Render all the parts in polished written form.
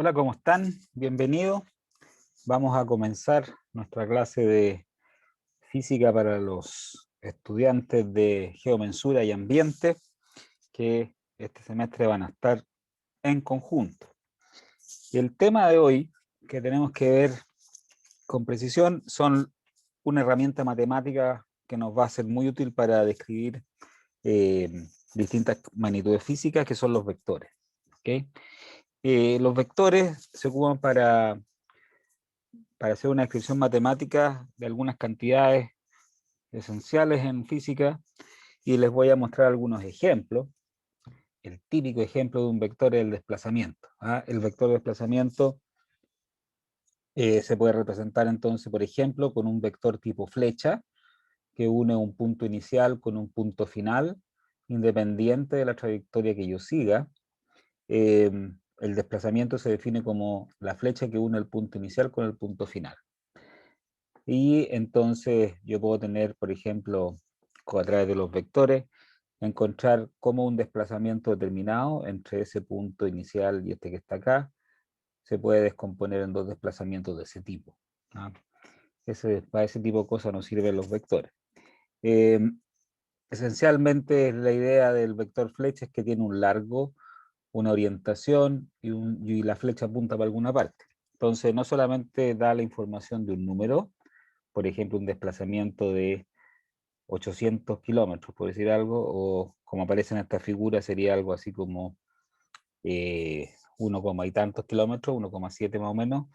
Hola, ¿cómo están? Bienvenidos. Vamos a comenzar nuestra clase de física para los estudiantes de geomensura y ambiente, que este semestre van a estar en conjunto. Y el tema de hoy, que tenemos que ver con precisión, son una herramienta matemática que nos va a ser muy útil para describir eh, distintas magnitudes físicas, que son los vectores. ¿Okay? Los vectores se ocupan para hacer una descripción matemática de algunas cantidades esenciales en física, y les voy a mostrar algunos ejemplos. El típico ejemplo de un vector es el desplazamiento. El vector de desplazamiento se puede representar entonces, por ejemplo, con un vector tipo flecha, que une un punto inicial con un punto final, independiente de la trayectoria que yo siga. Eh, el desplazamiento se define como la flecha que une el punto inicial con el punto final. Y entonces yo puedo tener, por ejemplo, a través de los vectores, encontrar cómo un desplazamiento determinado entre ese punto inicial y este que está acá se puede descomponer en dos desplazamientos de ese tipo. Para ese tipo de cosas nos sirven los vectores. Eh, Esencialmente la idea del vector flecha es que tiene un largo, una orientación y la flecha apunta para alguna parte. Entonces no solamente da la información de un número, por ejemplo un desplazamiento de 800 kilómetros, por decir algo, o como aparece en esta figura sería algo así como 1, y tantos kilómetros, 1,7 más o menos,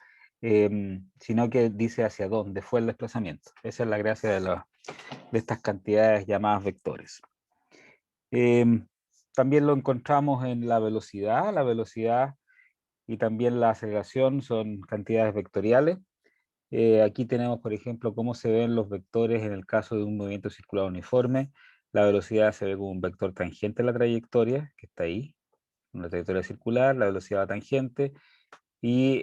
sino que dice hacia dónde fue el desplazamiento. Esa es la gracia de estas cantidades llamadas vectores. También lo encontramos en la velocidad y también la aceleración son cantidades vectoriales. Aquí tenemos, por ejemplo, cómo se ven los vectores en el caso de un movimiento circular uniforme. La velocidad se ve como un vector tangente a la trayectoria, que está ahí, una trayectoria circular, la velocidad va tangente, y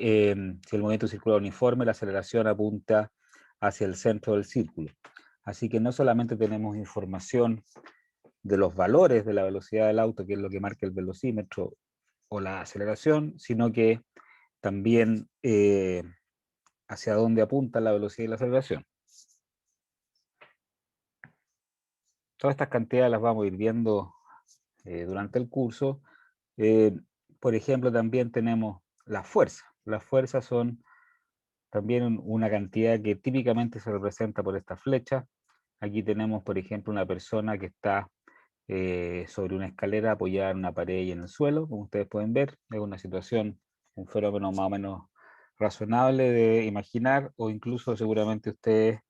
si el movimiento circular uniforme, la aceleración apunta hacia el centro del círculo. Así que no solamente tenemos información de los valores de la velocidad del auto, que es lo que marca el velocímetro o la aceleración, sino que también hacia dónde apunta la velocidad y la aceleración. Todas estas cantidades las vamos a ir viendo durante el curso. Eh, por ejemplo, también tenemos las fuerzas. Las fuerzas son también una cantidad que típicamente se representa por esta flecha. Aquí tenemos, por ejemplo, una persona que está sobre una escalera apoyada en una pared y en el suelo, como ustedes pueden ver. Es una situación, un fenómeno más o menos razonable de imaginar, o incluso seguramente ustedes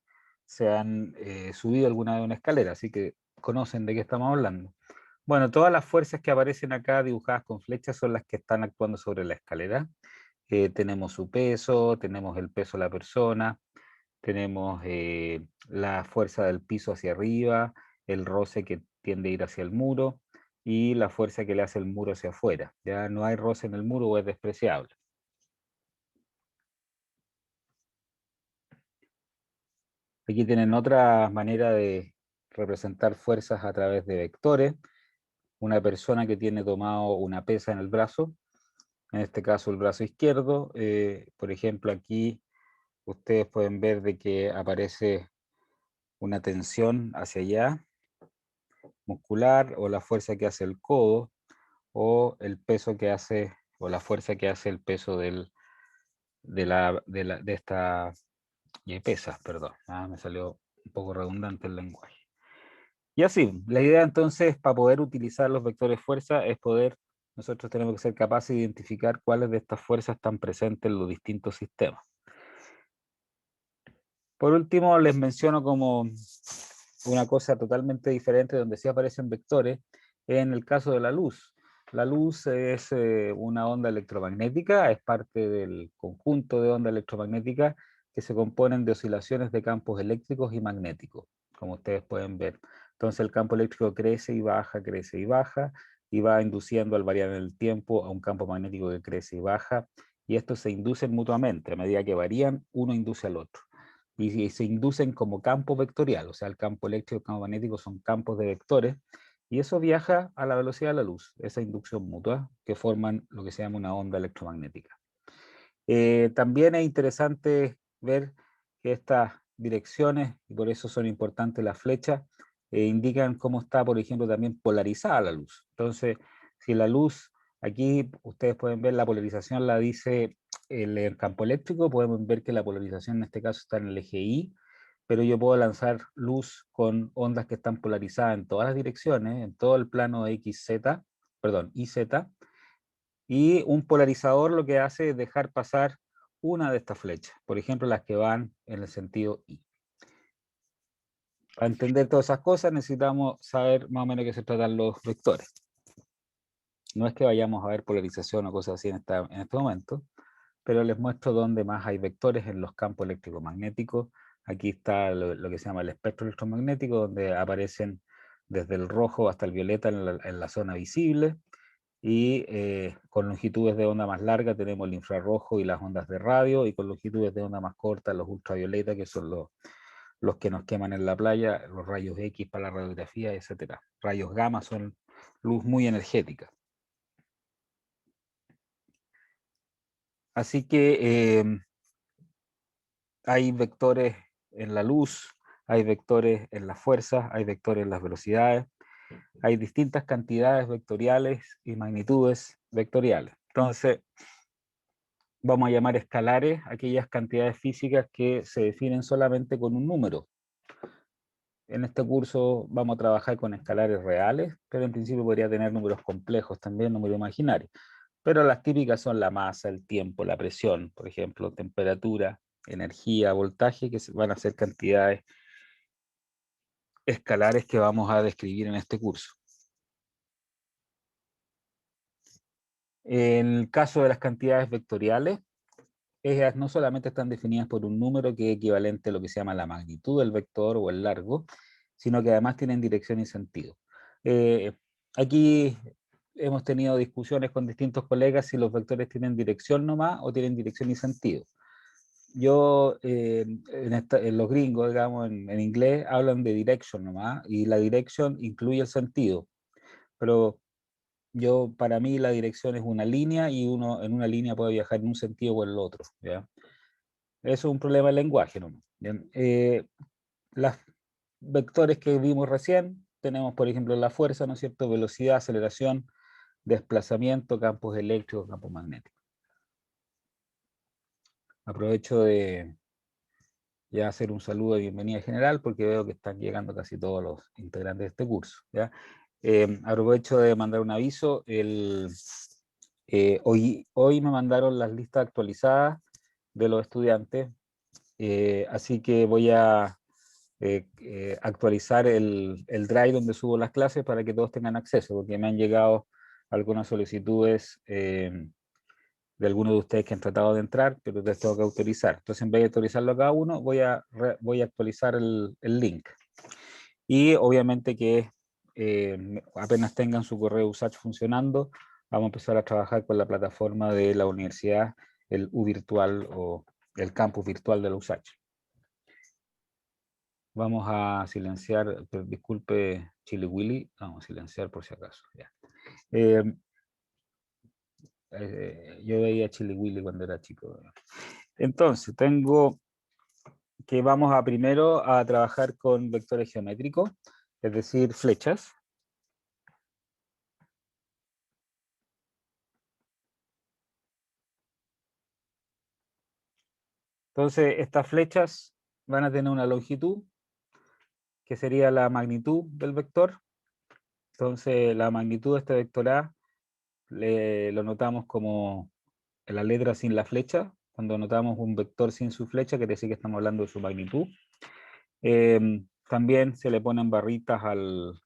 se han subido alguna vez a una escalera, así que conocen de qué estamos hablando. Bueno, todas las fuerzas que aparecen acá dibujadas con flechas son las que están actuando sobre la escalera. Tenemos su peso, tenemos el peso de la persona, tenemos la fuerza del piso hacia arriba, el roce que tiende a ir hacia el muro y la fuerza que le hace el muro hacia afuera. Ya no hay roce en el muro o es despreciable. Aquí tienen otra manera de representar fuerzas a través de vectores. Una persona que tiene tomado una pesa en el brazo, en este caso el brazo izquierdo. Por ejemplo, aquí ustedes pueden ver de que aparece una tensión hacia allá, muscular, o la fuerza que hace el codo, o el peso que hace, o la fuerza que hace el peso de esta pesa, perdón. Me salió un poco redundante el lenguaje. Y así, la idea entonces para poder utilizar los vectores fuerza es nosotros tenemos que ser capaces de identificar cuáles de estas fuerzas están presentes en los distintos sistemas. Por último, les menciono como una cosa totalmente diferente donde sí aparecen vectores, en el caso de la luz. La luz es una onda electromagnética, es parte del conjunto de ondas electromagnéticas que se componen de oscilaciones de campos eléctricos y magnéticos, como ustedes pueden ver. Entonces el campo eléctrico crece y va induciendo al variar en el tiempo a un campo magnético que crece y baja, y estos se inducen mutuamente. A medida que varían, uno induce al otro y se inducen como campo vectorial, o sea, el campo eléctrico y el campo magnético son campos de vectores, y eso viaja a la velocidad de la luz, esa inducción mutua, que forman lo que se llama una onda electromagnética. También es interesante ver que estas direcciones, y por eso son importantes las flechas, indican cómo está, por ejemplo, también polarizada la luz. Entonces, si la luz, aquí ustedes pueden ver la polarización, la dice el campo eléctrico, podemos ver que la polarización en este caso está en el eje Y, pero yo puedo lanzar luz con ondas que están polarizadas en todas las direcciones, en todo el plano XZ, perdón, YZ, y un polarizador lo que hace es dejar pasar una de estas flechas, por ejemplo, las que van en el sentido Y. Para entender todas esas cosas necesitamos saber más o menos de qué se tratan los vectores. No es que vayamos a ver polarización o cosas así en este momento, pero les muestro dónde más hay vectores en los campos eléctrico-magnéticos. Aquí está lo que se llama el espectro electromagnético, donde aparecen desde el rojo hasta el violeta en la zona visible, y con longitudes de onda más larga tenemos el infrarrojo y las ondas de radio, y con longitudes de onda más cortas los ultravioletas, que son los que nos queman en la playa, los rayos X para la radiografía, etc. Rayos gamma son luz muy energética. Así que hay vectores en la luz, hay vectores en las fuerzas, hay vectores en las velocidades, hay distintas cantidades vectoriales y magnitudes vectoriales. Entonces, vamos a llamar escalares aquellas cantidades físicas que se definen solamente con un número. En este curso vamos a trabajar con escalares reales, pero en principio podría tener números complejos también, números imaginarios. Pero las típicas son la masa, el tiempo, la presión, por ejemplo, temperatura, energía, voltaje, que van a ser cantidades escalares que vamos a describir en este curso. En el caso de las cantidades vectoriales, ellas no solamente están definidas por un número que es equivalente a lo que se llama la magnitud del vector o el largo, sino que además tienen dirección y sentido. Aquí hemos tenido discusiones con distintos colegas si los vectores tienen dirección nomás o tienen dirección y sentido. Yo, en los gringos, digamos, en inglés, hablan de direction nomás, y la direction incluye el sentido, pero para mí la dirección es una línea, y uno en una línea puede viajar en un sentido o en el otro, ¿ya? Eso es un problema del lenguaje, ¿no? Bien, las vectores que vimos recién, tenemos por ejemplo la fuerza, ¿no es cierto? Velocidad, aceleración, desplazamiento, campos eléctricos, campos magnéticos. Aprovecho de ya hacer un saludo de bienvenida general, porque veo que están llegando casi todos los integrantes de este curso, ¿ya? Aprovecho de mandar un aviso. Hoy me mandaron las listas actualizadas de los estudiantes, así que voy a actualizar el drive donde subo las clases para que todos tengan acceso, porque me han llegado algunas solicitudes de algunos de ustedes que han tratado de entrar, pero les tengo que autorizar. Entonces, en vez de autorizarlo a cada uno, voy a actualizar el link. Y obviamente que apenas tengan su correo USACH funcionando, vamos a empezar a trabajar con la plataforma de la universidad, el U virtual o el campus virtual de la USACH. Vamos a silenciar, disculpe Chili Willy, vamos a silenciar por si acaso. Ya. Yo veía Chili Willy cuando era chico. Entonces, vamos a primero a trabajar con vectores geométricos, es decir, flechas. Entonces, estas flechas van a tener una longitud, que sería la magnitud del vector. Entonces, la magnitud de este vector A lo notamos como la letra sin la flecha. Cuando notamos un vector sin su flecha, quiere decir que estamos hablando de su magnitud. También se le ponen barritas al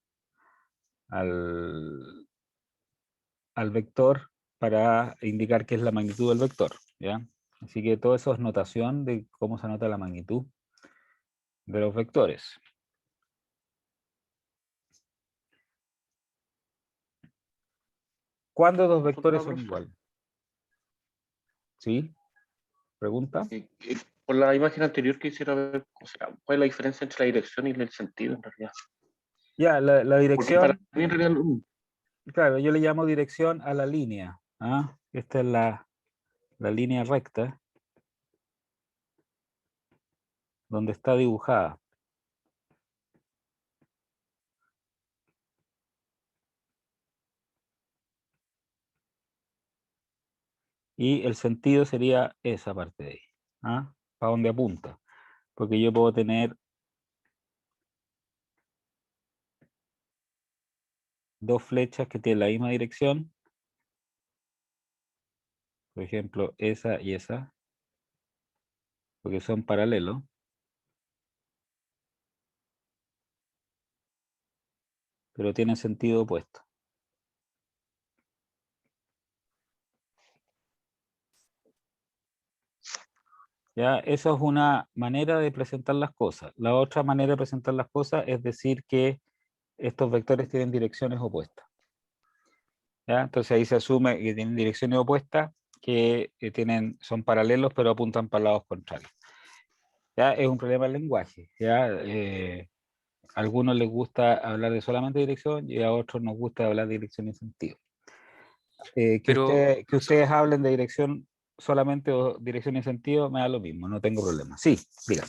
vector para indicar qué es la magnitud del vector, ¿ya? Así que todo eso es notación de cómo se anota la magnitud de los vectores. ¿Cuándo dos vectores son iguales? ¿Sí? ¿Pregunta? Por la imagen anterior quisiera ver, o sea, cuál es la diferencia entre la dirección y el sentido en realidad. Ya, la dirección... Porque para mí en realidad... Claro, yo le llamo dirección a la línea. ¿Ah? Esta es la línea recta donde está dibujada. Y el sentido sería esa parte de ahí. ¿Ah? ¿Para dónde apunta? Porque yo puedo tener dos flechas que tienen la misma dirección. Por ejemplo, esa y esa, porque son paralelos. Pero tienen sentido opuesto. ¿Ya? Esa es una manera de presentar las cosas. La otra manera de presentar las cosas es decir que estos vectores tienen direcciones opuestas. ¿Ya? Entonces ahí se asume que tienen direcciones opuestas, que son paralelos pero apuntan para lados contrarios. ¿Ya? Es un problema del lenguaje. ¿Ya? A algunos les gusta hablar de solamente dirección y a otros nos gusta hablar de dirección y sentido. Pero Que ustedes hablen de dirección solamente o dirección y sentido, me da lo mismo, no tengo problema. Sí, diga.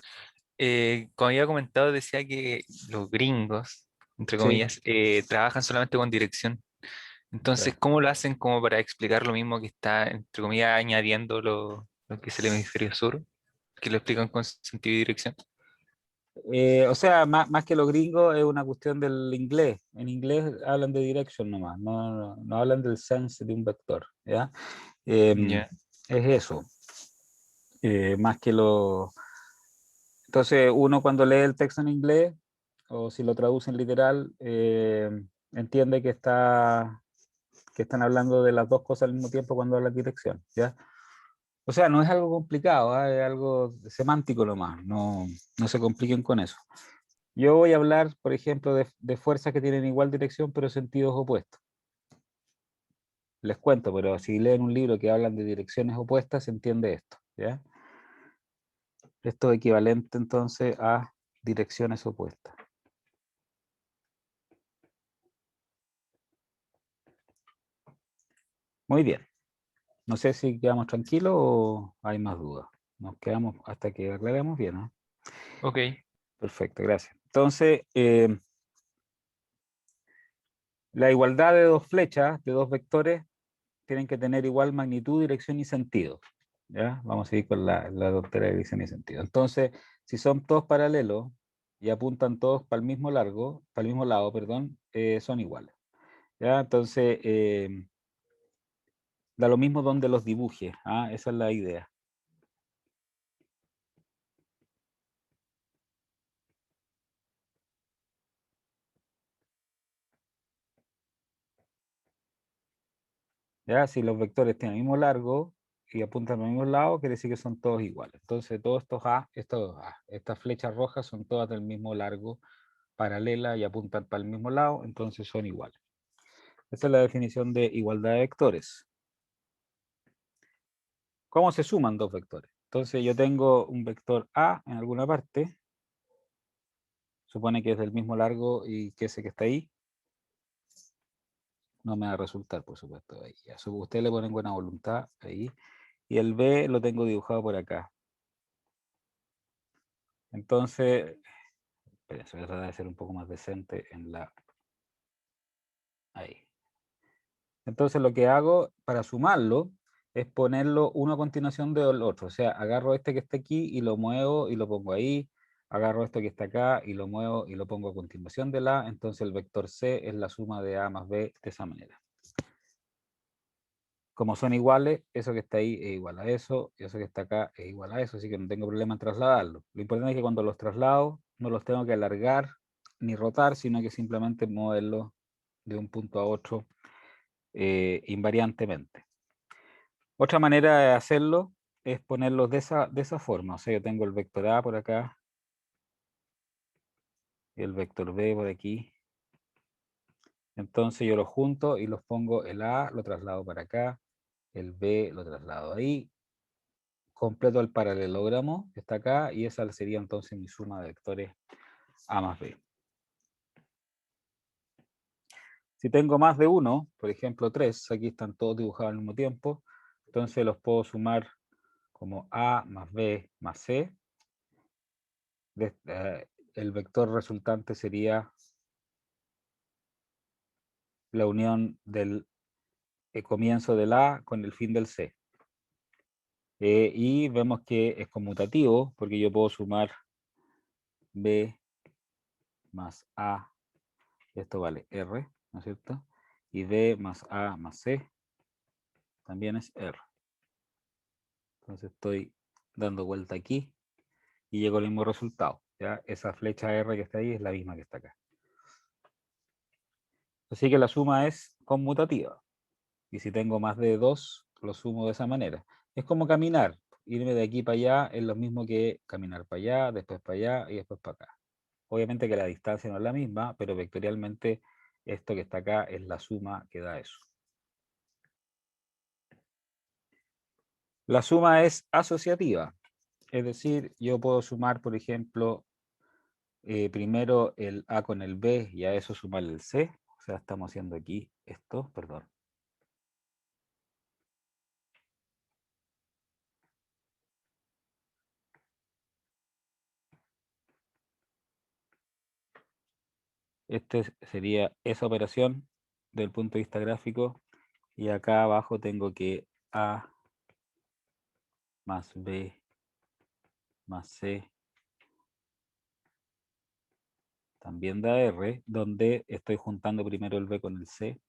como había comentado, decía que los gringos, entre Sí, comillas, trabajan solamente con dirección. Entonces, ya. ¿cómo lo hacen como para explicar lo mismo que está, entre comillas, añadiendo lo que es el hemisferio sur? Que lo explican con sentido y dirección. O sea, más que los gringos es una cuestión del inglés. En inglés hablan de direction nomás, no hablan del sense de un vector, ¿ya? Ya. Es eso. Más que lo... Entonces, uno cuando lee el texto en inglés, o si lo traducen literal, entiende que están hablando de las dos cosas al mismo tiempo cuando hablan dirección, ¿ya? O sea, no es algo complicado, ¿ah? Es algo semántico nomás, no se compliquen con eso. Yo voy a hablar, por ejemplo, de fuerzas que tienen igual dirección pero sentidos opuestos. Les cuento, pero si leen un libro que hablan de direcciones opuestas, se entiende esto, ¿ya? Esto es equivalente entonces a direcciones opuestas. Muy bien. No sé si quedamos tranquilos o hay más dudas. Nos quedamos hasta que aclaremos bien, ¿no? Ok. Perfecto, gracias. Entonces, la igualdad de dos flechas, de dos vectores, tienen que tener igual magnitud, dirección y sentido. ¿Ya? Vamos a seguir con la doctrina de dirección y sentido. Entonces, si son todos paralelos y apuntan todos para el mismo largo, para el mismo lado, perdón, son iguales. ¿Ya? Entonces, da lo mismo donde los dibuje. ¿Ah? Esa es la idea. ¿Ya? Si los vectores tienen el mismo largo y apuntan al mismo lado, quiere decir que son todos iguales. Entonces, todos estos A, estas flechas rojas son todas del mismo largo, paralela y apuntan para el mismo lado, entonces son iguales. Esa es la definición de igualdad de vectores. ¿Cómo se suman dos vectores? Entonces yo tengo un vector A en alguna parte, supone que es del mismo largo y que ese que está ahí, no me va a resultar, por supuesto, ahí. Ya, ustedes le ponen buena voluntad ahí, y el B lo tengo dibujado por acá. Entonces, espérense, voy a tratar de ser un poco más decente en la... Ahí. Entonces lo que hago para sumarlo es ponerlo uno a continuación del otro. O sea, agarro este que está aquí y lo muevo y lo pongo ahí. Agarro esto que está acá y lo muevo y lo pongo a continuación de la. Entonces el vector C es la suma de A más B de esa manera. Como son iguales, eso que está ahí es igual a eso, y eso que está acá es igual a eso, así que no tengo problema en trasladarlo. Lo importante es que cuando los traslado, no los tengo que alargar ni rotar, sino que simplemente moverlos de un punto a otro invariantemente. Otra manera de hacerlo es ponerlos de esa forma. O sea, yo tengo el vector A por acá, y el vector B por aquí. Entonces yo los junto y los pongo, el A lo traslado para acá, el B lo traslado ahí, completo el paralelogramo que está acá, y esa sería entonces mi suma de vectores A más B. Si tengo más de uno, por ejemplo 3, aquí están todos dibujados al mismo tiempo, Entonces los puedo sumar como A más B más C. El vector resultante sería la unión del comienzo del A con el fin del C. Y vemos que es conmutativo, porque yo puedo sumar B más A, esto vale R, ¿no es cierto? Y B más A más C también es R. Entonces estoy dando vuelta aquí y llego al mismo resultado. ¿Ya? Esa flecha R que está ahí es la misma que está acá. Así que la suma es conmutativa. Y si tengo más de 2, lo sumo de esa manera. Es como caminar. Irme de aquí para allá es lo mismo que caminar para allá, después para allá y después para acá. Obviamente que la distancia no es la misma, pero vectorialmente esto que está acá es la suma que da eso. La suma es asociativa. Es decir, yo puedo sumar, por ejemplo, primero el A con el B y a eso sumarle el C. O sea, estamos haciendo aquí esto, perdón. Este sería esa operación del punto de vista gráfico. Y acá abajo tengo que A más B más C también da R, donde estoy juntando primero el B con el C.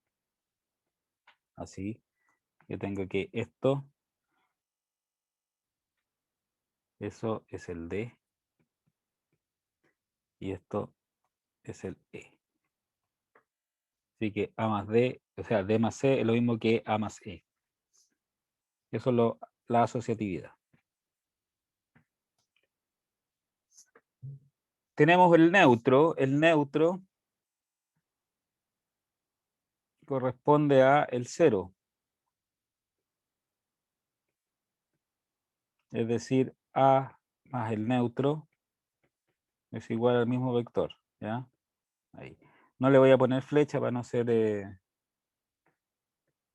Así. Yo tengo que esto, eso es el D. Y esto es el E. Así que A más D, o sea, D más C es lo mismo que A más E. Eso es la asociatividad. Tenemos el neutro. El neutro corresponde a el 0. Es decir, A más el neutro es igual al mismo vector. ¿Ya? Ahí. No le voy a poner flecha para no ser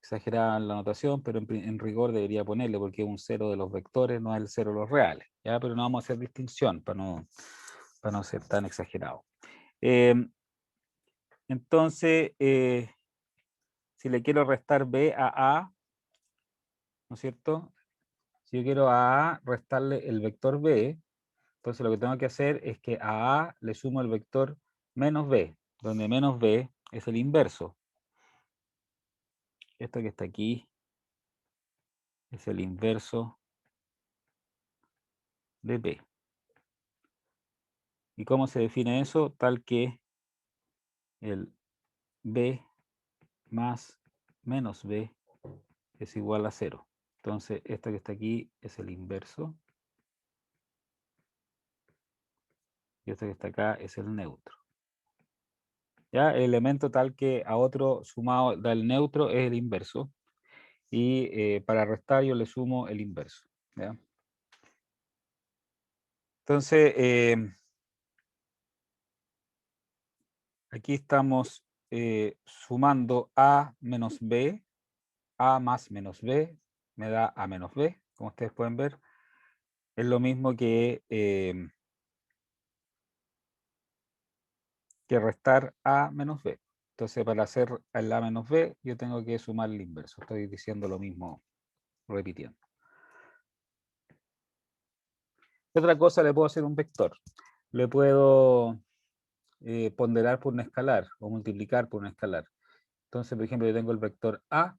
exagerada en la notación, pero en rigor debería ponerle porque es un 0 de los vectores, no es el 0 de los reales. ¿Ya? Pero no vamos a hacer distinción para no ser tan exagerado. Entonces, si le quiero restar B a A, ¿no es cierto? Si yo quiero a A restarle el vector B, entonces lo que tengo que hacer es que a A le sumo el vector menos B, donde menos B es el inverso. Esto que está aquí es el inverso de B. ¿Y cómo se define eso? Tal que el B más menos B es igual a 0. Entonces, esto que está aquí es el inverso. Y esto que está acá es el neutro. ¿Ya? El elemento tal que a otro sumado da el neutro es el inverso. Y para restar yo le sumo el inverso. ¿Ya? Entonces, aquí estamos sumando A menos B. A más menos B me da A menos B, como ustedes pueden ver. Es lo mismo que restar A menos B. Entonces, para hacer el A menos B, yo tengo que sumar el inverso. Estoy diciendo lo mismo, repitiendo. ¿Qué otra cosa le puedo hacer a un vector? Le puedo ponderar por un escalar o multiplicar por un escalar. Entonces, por ejemplo, yo tengo el vector A,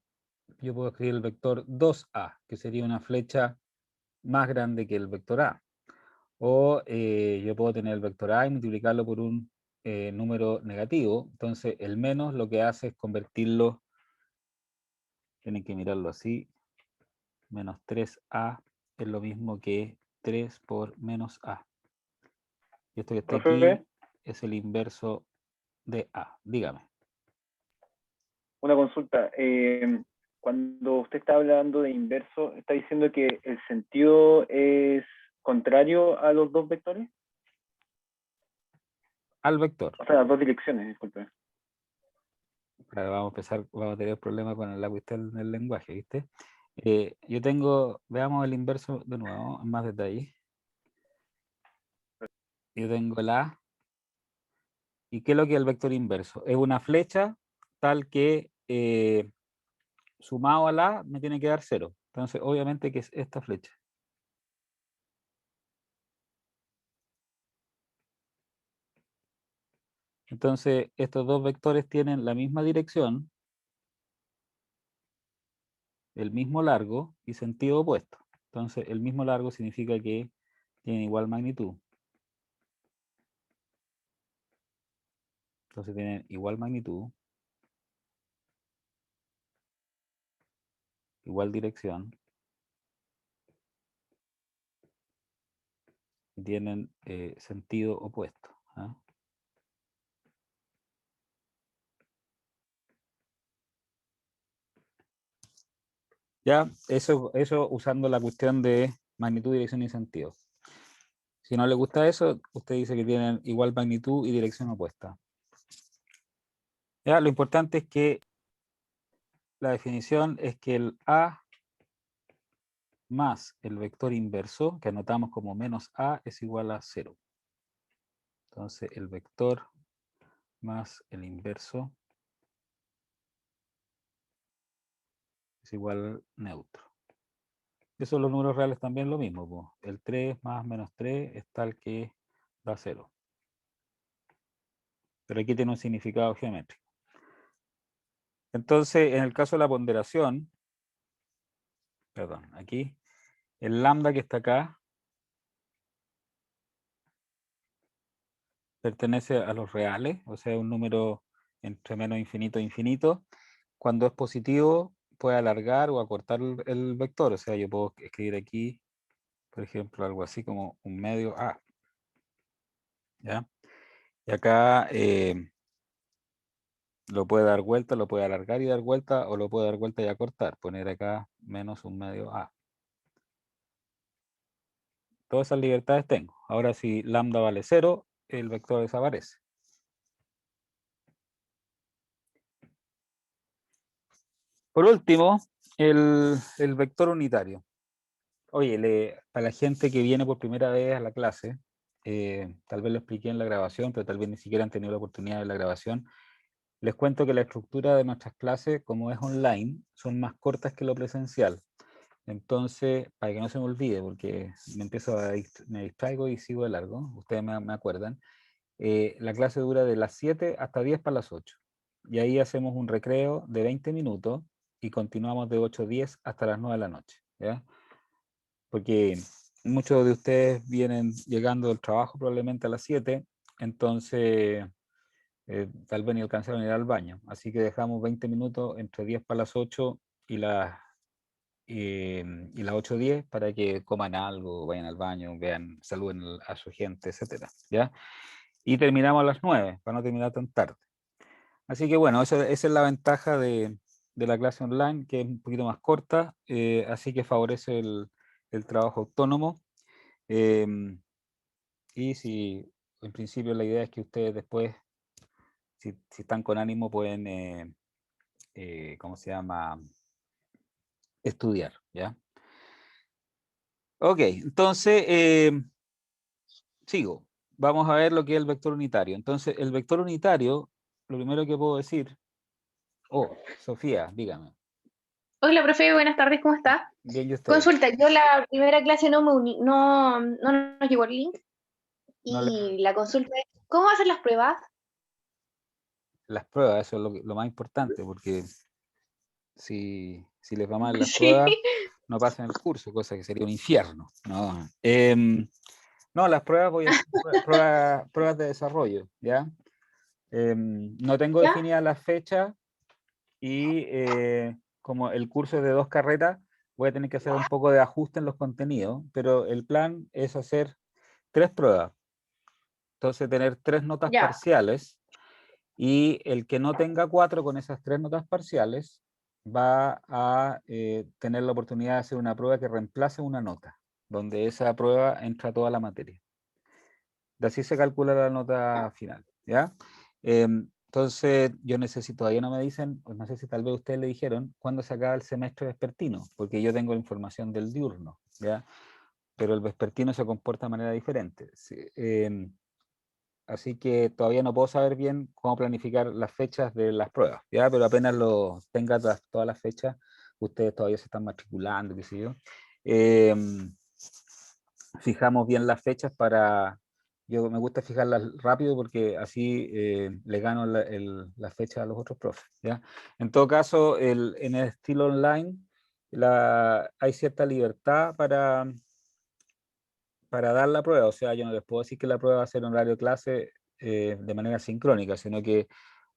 yo puedo escribir el vector 2A, que sería una flecha más grande que el vector A. O yo puedo tener el vector A y multiplicarlo por un número negativo. Entonces, el menos lo que hace es convertirlo, tienen que mirarlo así, menos 3A es lo mismo que 3 por menos A. Y esto que está aquí Profe, es el inverso de A. Dígame. una consulta. Cuando usted está hablando de inverso, ¿está diciendo que el sentido es contrario a los dos vectores? Al vector. O sea, las dos direcciones, disculpe. Claro, vamos a tener problemas con la cuestión del lenguaje, ¿viste? Yo tengo, veamos el inverso de nuevo, en más detalle. Yo tengo el A. ¿Y qué es lo que es el vector inverso? Es una flecha tal que sumado a la me tiene que dar 0. Entonces, obviamente que es esta flecha. Entonces, estos dos vectores tienen la misma dirección, el mismo largo y sentido opuesto. Entonces, el mismo largo significa que tienen igual magnitud. Entonces, tienen igual magnitud, igual dirección, y tienen sentido opuesto. ¿Ah? Ya, eso usando la cuestión de magnitud, dirección y sentido. Si no le gusta eso, usted dice que tienen igual magnitud y dirección opuesta. Ya, lo importante es que la definición es que el A más el vector inverso, que anotamos como menos A, es igual a 0. Entonces, el vector más el inverso es igual neutro. Eso los números reales también lo mismo. Po. El 3 más menos 3 es tal que da 0. Pero aquí tiene un significado geométrico. Entonces, en el caso de la ponderación, perdón, aquí, el lambda que está acá pertenece a los reales, o sea, un número entre menos infinito e infinito. Cuando es positivo, puede alargar o acortar el vector, o sea, yo puedo escribir aquí, por ejemplo, algo así como un medio A. ¿Ya? Y acá lo puede dar vuelta, lo puede alargar y dar vuelta, o lo puede dar vuelta y acortar, poner acá menos un medio A. Todas esas libertades tengo. Ahora, si lambda vale 0, el vector desaparece. Por último, el vector unitario. Oye, para la gente que viene por primera vez a la clase, tal vez lo expliqué en la grabación, pero tal vez ni siquiera han tenido la oportunidad de la grabación. Les cuento que la estructura de nuestras clases, como es online, son más cortas que lo presencial. Entonces, para que no se me olvide, porque me distraigo y sigo de largo, ustedes me acuerdan, la clase dura de las 7 hasta 10 para las 8. Y ahí hacemos un recreo de 20 minutos y continuamos de 8 a 10 hasta las 9 de la noche. ¿Ya? Porque muchos de ustedes vienen llegando del trabajo probablemente a las 7, entonces tal vez ni alcanzaron a ir al baño. Así que dejamos 20 minutos entre 10 para las 8 y las 8:10 para que coman algo, vayan al baño, vean, saluden a su gente, etcétera, ¿ya? Y terminamos a las 9 para no terminar tan tarde. Así que bueno, esa es la ventaja de la clase online, que es un poquito más corta, así que favorece el trabajo autónomo. Y si en principio la idea es que ustedes después, si están con ánimo, pueden, ¿cómo se llama? Estudiar, ¿ya? Ok, entonces, sigo. Vamos a ver lo que es el vector unitario. Entonces, el vector unitario, lo primero que puedo decir... Oh, Sofía, dígame. Hola, profe, buenas tardes, ¿cómo está? Bien, ¿y usted? Consulta, yo la primera clase no me uní, no nos llegó el link No le- y la consulta es, ¿cómo hacer las pruebas? Las pruebas, eso es lo más importante, porque si les va mal en las Sí. pruebas, no pasan el curso, cosa que sería un infierno, ¿no? No, las pruebas voy a hacer pruebas de desarrollo, ¿ya? No tengo ¿Ya? definidas las fechas y como el curso es de 2 carreras, voy a tener que hacer un poco de ajuste en los contenidos, pero el plan es hacer 3 pruebas. Entonces, tener 3 notas Ya. parciales y el que no tenga 4 con esas 3 notas parciales va a tener la oportunidad de hacer una prueba que reemplace una nota, donde esa prueba entra toda la materia. De así se calcula la nota final, ¿ya? Entonces, yo necesito, todavía no me dicen, pues no sé si tal vez ustedes le dijeron, cuándo se acaba el semestre vespertino, porque yo tengo información del diurno, ¿ya? Pero el vespertino se comporta de manera diferente. Sí, así que todavía no puedo saber bien cómo planificar las fechas de las pruebas, ¿ya? Pero apenas lo tenga todas las fechas, ustedes todavía se están matriculando, qué sé yo. Fijamos bien las fechas para... Yo me gusta fijarlas rápido porque así le gano la fecha a los otros profes, ¿ya? En todo caso, en el estilo online hay cierta libertad para dar la prueba. O sea, yo no les puedo decir que la prueba va a ser en horario de clase de manera sincrónica, sino que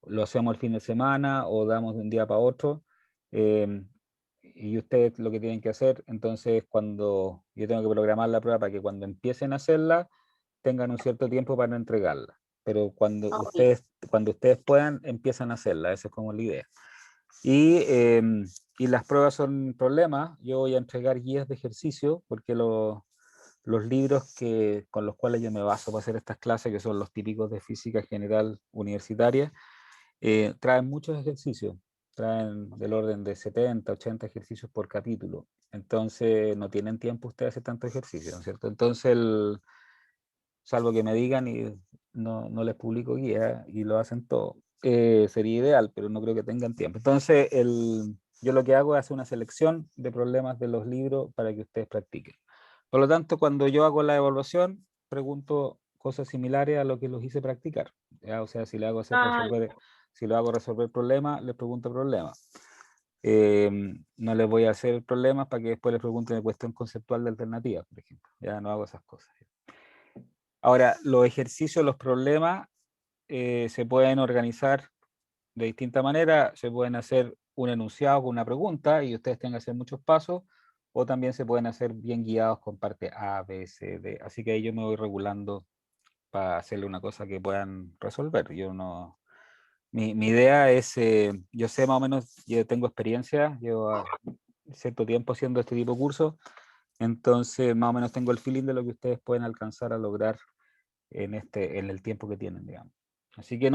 lo hacemos el fin de semana o damos de un día para otro. eh, y ustedes lo que tienen que hacer, entonces cuando yo tengo que programar la prueba para que cuando empiecen a hacerla, tengan un cierto tiempo para entregarla. Pero Ok. cuando ustedes puedan, empiezan a hacerla. Esa es como la idea. Y, y las pruebas son problemas. Yo voy a entregar guías de ejercicio porque los libros con los cuales yo me baso para hacer estas clases, que son los típicos de física general universitaria, traen muchos ejercicios, traen del orden de 70, 80 ejercicios por capítulo. Entonces no tienen tiempo ustedes hacer tanto ejercicio, ¿no es cierto? Entonces, salvo que me digan y no les publico guía y lo hacen todo, sería ideal, pero no creo que tengan tiempo. Entonces, yo lo que hago es hacer una selección de problemas de los libros para que ustedes practiquen. Por lo tanto, cuando yo hago la evaluación, pregunto cosas similares a lo que los hice practicar, ¿ya? O sea, si le hago hacer Ah, si lo hago resolver problemas, les pregunto problemas. No les voy a hacer problemas para que después les pregunten de cuestión conceptual de alternativas, por ejemplo. Ya no hago esas cosas. Ahora, los ejercicios, los problemas se pueden organizar de distinta manera. Se pueden hacer un enunciado con una pregunta y ustedes tienen que hacer muchos pasos, o también se pueden hacer bien guiados con parte A, B, C, D. Así que ahí yo me voy regulando para hacerle una cosa que puedan resolver. Yo no, mi idea es, yo sé más o menos, yo tengo experiencia, llevo cierto tiempo haciendo este tipo de cursos, entonces más o menos tengo el feeling de lo que ustedes pueden alcanzar a lograr en el tiempo que tienen, digamos. Así que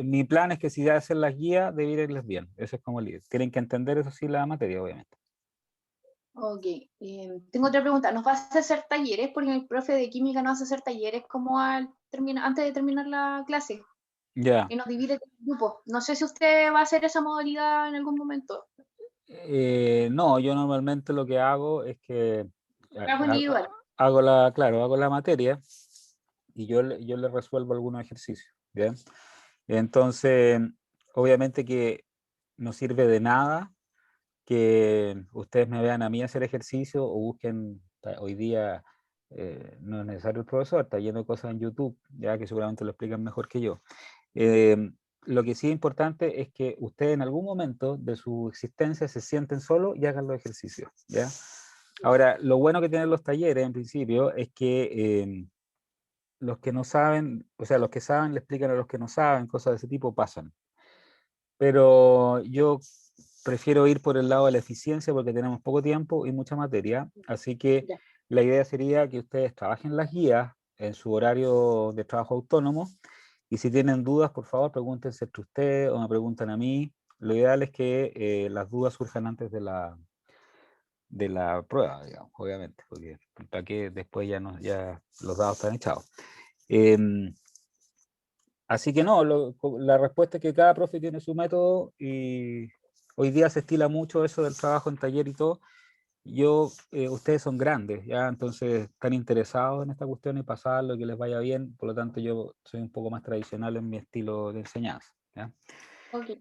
mi plan es que si ya hacen las guías, debe irles bien. Eso es como el líder. Tienen que entender eso sí la materia, obviamente. ok. Tengo otra pregunta. ¿Nos vas a hacer talleres? Porque el profe de química nos hace hacer talleres como antes de terminar la clase. Ya. Y nos divide en grupos. No sé si usted va a hacer esa modalidad en algún momento. No, yo normalmente lo que hago es que Trabajo individual. claro, hago la materia y yo le resuelvo algunos ejercicios, ¿bien? Entonces, obviamente que no sirve de nada que ustedes me vean a mí hacer ejercicio o busquen, hoy día no es necesario el profesor, está lleno de cosas en YouTube, ya que seguramente lo explican mejor que yo. Lo que sí es importante es que ustedes en algún momento de su existencia se sienten solos y hagan los ejercicios, ¿ya? Ahora, lo bueno que tienen los talleres en principio es que los que no saben, o sea, los que saben le explican a los que no saben, cosas de ese tipo pasan. Pero yo prefiero ir por el lado de la eficiencia porque tenemos poco tiempo y mucha materia, así que Ya. la idea sería que ustedes trabajen las guías en su horario de trabajo autónomo y si tienen dudas, por favor, pregúntense entre ustedes o me preguntan a mí. Lo ideal es que las dudas surjan antes de la prueba, digamos, obviamente, porque para que después ya los dados están echados. Así que no, la respuesta es que cada profe tiene su método y hoy día se estila mucho eso del trabajo en taller y todo. Ustedes son grandes, ya, entonces están interesados en esta cuestión y pasarlo, que les vaya bien, por lo tanto yo soy un poco más tradicional en mi estilo de enseñanza, ¿ya? Ok.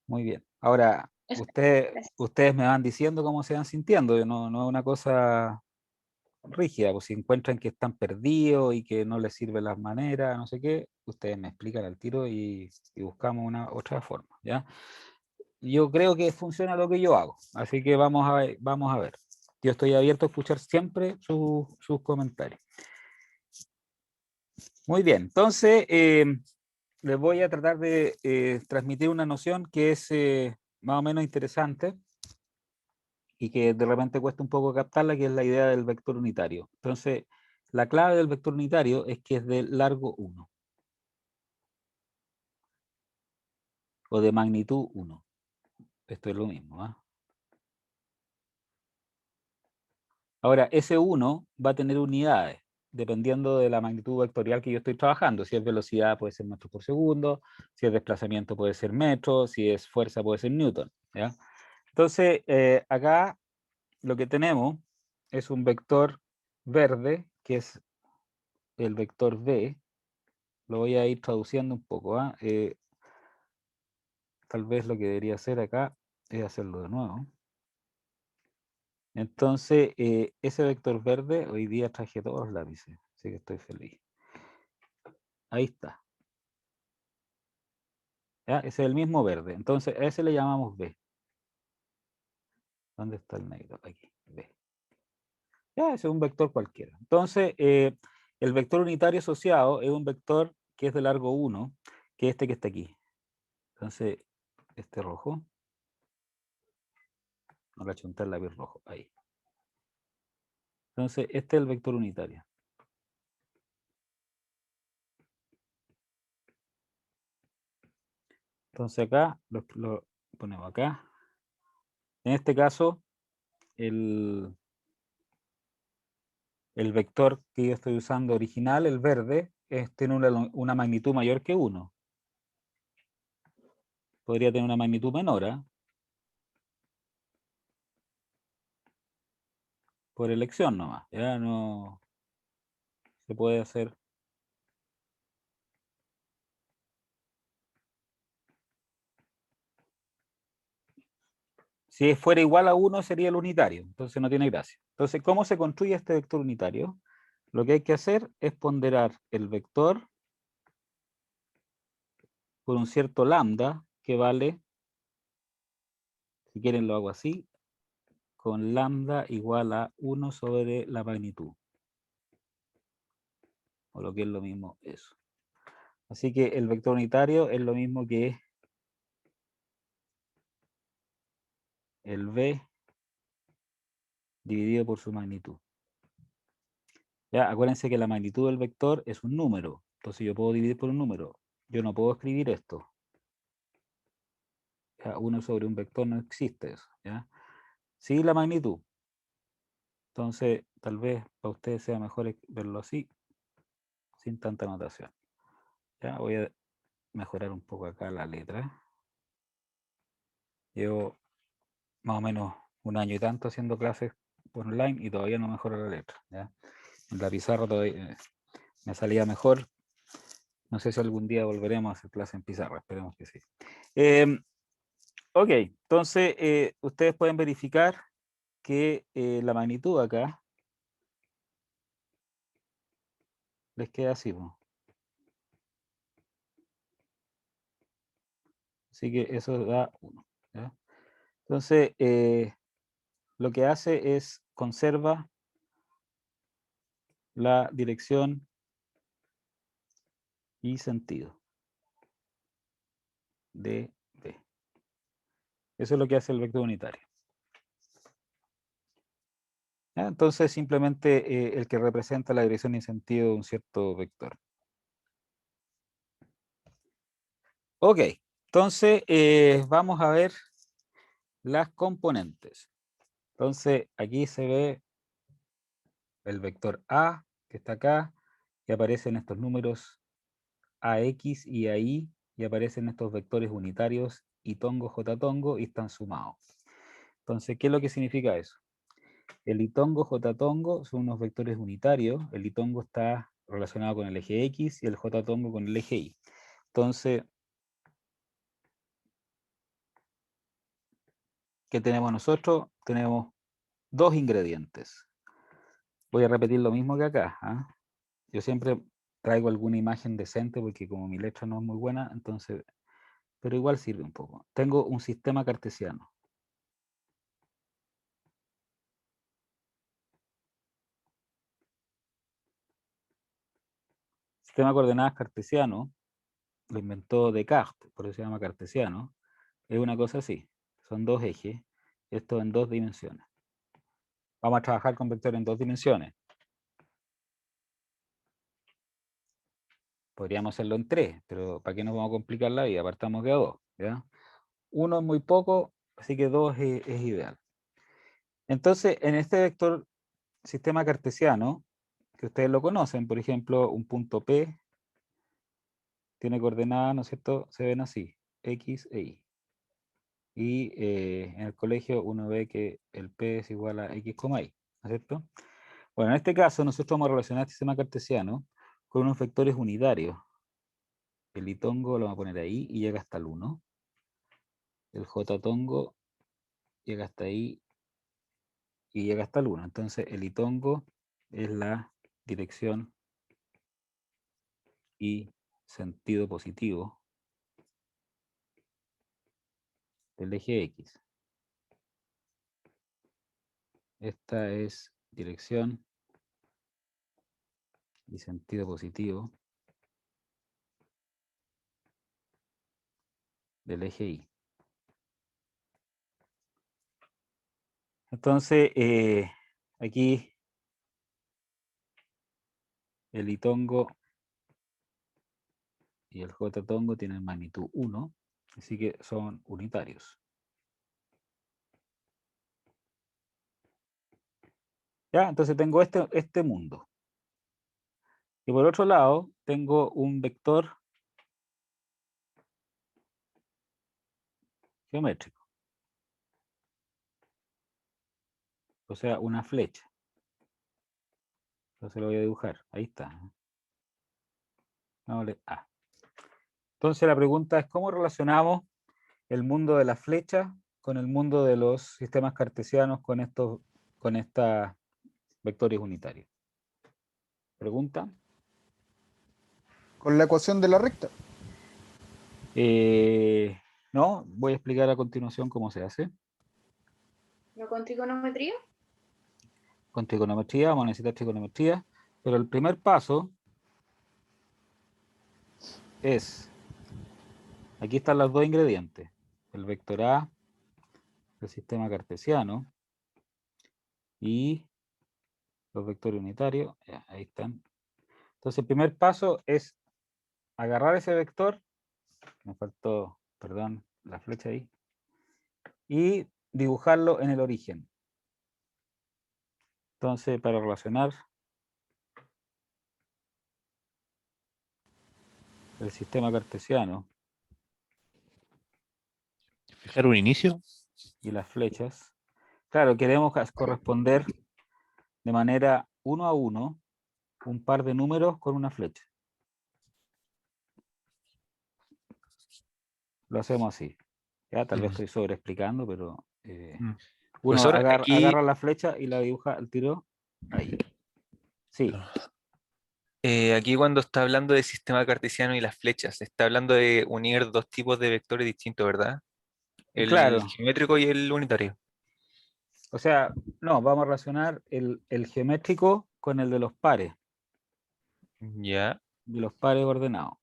Muy bien. Ahora, Eso. Gracias. ustedes me van diciendo cómo se van sintiendo, no es una cosa rígida, pues si encuentran que están perdidos y que no les sirve las maneras, no sé qué, ustedes me explican al tiro y buscamos una otra forma, ¿ya? Yo creo que funciona lo que yo hago, así que vamos a ver. Yo estoy abierto a escuchar siempre sus comentarios. Muy bien, entonces les voy a tratar de transmitir una noción que es más o menos interesante y que de repente cuesta un poco captarla, que es la idea del vector unitario. Entonces, la clave del vector unitario es que es de largo 1. o de magnitud 1. Esto es lo mismo. ¿Ah? Ahora, ese 1 va a tener unidades, dependiendo de la magnitud vectorial que yo estoy trabajando. Si es velocidad, puede ser metros por segundo. Si es desplazamiento, puede ser metro. Si es fuerza, puede ser newton. ¿Ya? Entonces, acá lo que tenemos es un vector verde, que es el vector v. Lo voy a ir traduciendo un poco. ¿Ah? Tal vez lo que debería hacer acá es hacerlo de nuevo. Entonces, ese vector verde, hoy día traje todos los lápices, así que estoy feliz. Ahí está. ¿Ya? Ese es el mismo verde. Entonces, a ese le llamamos B. ¿Dónde está el negro? Aquí, B. Ya, ese es un vector cualquiera. Entonces, el vector unitario asociado es un vector que es de largo 1, que es este que está aquí. Entonces, este rojo. No le achunté el lápiz rojo. Ahí. Entonces, este es el vector unitario. Entonces acá lo ponemos acá. En este caso, el vector que yo estoy usando original, el verde, tiene una magnitud mayor que 1. Podría tener una magnitud menor, ¿eh? Por elección nomás. Ya no se puede hacer. Si fuera igual a 1 sería el unitario, entonces no tiene gracia. Entonces, ¿cómo se construye este vector unitario? Lo que hay que hacer es ponderar el vector por un cierto lambda que vale, si quieren lo hago así, con lambda igual a 1 sobre la magnitud. O lo que es lo mismo eso. Así que el vector unitario es lo mismo que el v dividido por su magnitud. Ya, acuérdense que la magnitud del vector es un número. Entonces yo puedo dividir por un número. Yo no puedo escribir esto. Ya, 1 sobre un vector no existe eso. ¿Ya? Sí, la magnitud. Entonces, tal vez para ustedes sea mejor verlo así, sin tanta notación. Ya, voy a mejorar un poco acá la letra. Llevo más o menos un año y tanto haciendo clases por online y todavía no mejoro la letra. ¿Ya? En la pizarra todavía me salía mejor. No sé si algún día volveremos a hacer clases en pizarra, esperemos que sí. Ok, entonces ustedes pueden verificar que la magnitud acá les queda así. ¿No? Así que eso da 1. ¿Ya? Entonces, lo que hace es conserva la dirección y sentido de B. Eso es lo que hace el vector unitario. ¿Ya? Entonces, simplemente el que representa la dirección y sentido de un cierto vector. Ok, entonces vamos a ver las componentes. Entonces, aquí se ve el vector A, que está acá, y aparecen estos números AX y AI, y aparecen estos vectores unitarios y tongo, J tongo, y están sumados. Entonces, ¿qué es lo que significa eso? El itongo, J tongo son unos vectores unitarios. El itongo está relacionado con el eje X y el J tongo con el eje Y. Entonces, ¿qué tenemos nosotros? Tenemos dos ingredientes. Voy a repetir lo mismo que acá. ¿Ah? Yo siempre traigo alguna imagen decente porque como mi letra no es muy buena, entonces, pero igual sirve un poco. Tengo un sistema cartesiano. Sistema de coordenadas cartesiano lo inventó Descartes, por eso se llama cartesiano. Es una cosa así. Son dos ejes, esto en dos dimensiones. Vamos a trabajar con vectores en dos dimensiones. Podríamos hacerlo en tres, pero ¿para qué nos vamos a complicar la vida? Partamos de a dos. ¿ya? 1 es muy poco, así que 2 es ideal. Entonces, en este vector sistema cartesiano, que ustedes lo conocen, por ejemplo, un punto P tiene coordenadas, ¿no es cierto? Se ven así, X e Y. Y en el colegio uno ve que el P es igual a X, Y, ¿no es cierto? Bueno, en este caso nosotros vamos a relacionar el sistema cartesiano con unos vectores unitarios. El I tongo lo vamos a poner ahí y llega hasta el 1. El J tongo llega hasta ahí y llega hasta el 1. Entonces el I tongo es la dirección y sentido positivo del eje X. Esta es dirección y sentido positivo del eje Y. Entonces, aquí el I tongo y el J tongo tienen magnitud 1, así que son unitarios. ¿Ya? Entonces tengo este mundo. Y por otro lado, tengo un vector geométrico. O sea, una flecha. Entonces lo voy a dibujar. Ahí está. Dámosle A. Entonces la pregunta es, ¿cómo relacionamos el mundo de la flecha con el mundo de los sistemas cartesianos con estos vectores unitarios? ¿Pregunta? Con la ecuación de la recta. No, voy a explicar a continuación cómo se hace. ¿No con trigonometría? Con trigonometría, vamos a necesitar trigonometría, pero el primer paso es, aquí están los dos ingredientes, el vector A del sistema cartesiano y los vectores unitarios, ya, ahí están. Entonces el primer paso es agarrar ese vector, me faltó, perdón, la flecha ahí, y dibujarlo en el origen. Entonces, para relacionar el sistema cartesiano Fijar un inicio. y las flechas, claro, queremos corresponder de manera 1 a 1 un par de números con una flecha. Lo hacemos así. Ya, tal vez estoy sobreexplicando, pero uno Profesor, agarra la flecha y la dibuja al tiro ahí. Sí, aquí cuando está hablando de sistema cartesiano y las flechas, está hablando de unir dos tipos de vectores distintos, ¿verdad? El claro. geométrico y el unitario. O sea, no, vamos a relacionar el geométrico con el de los pares Ya, ordenados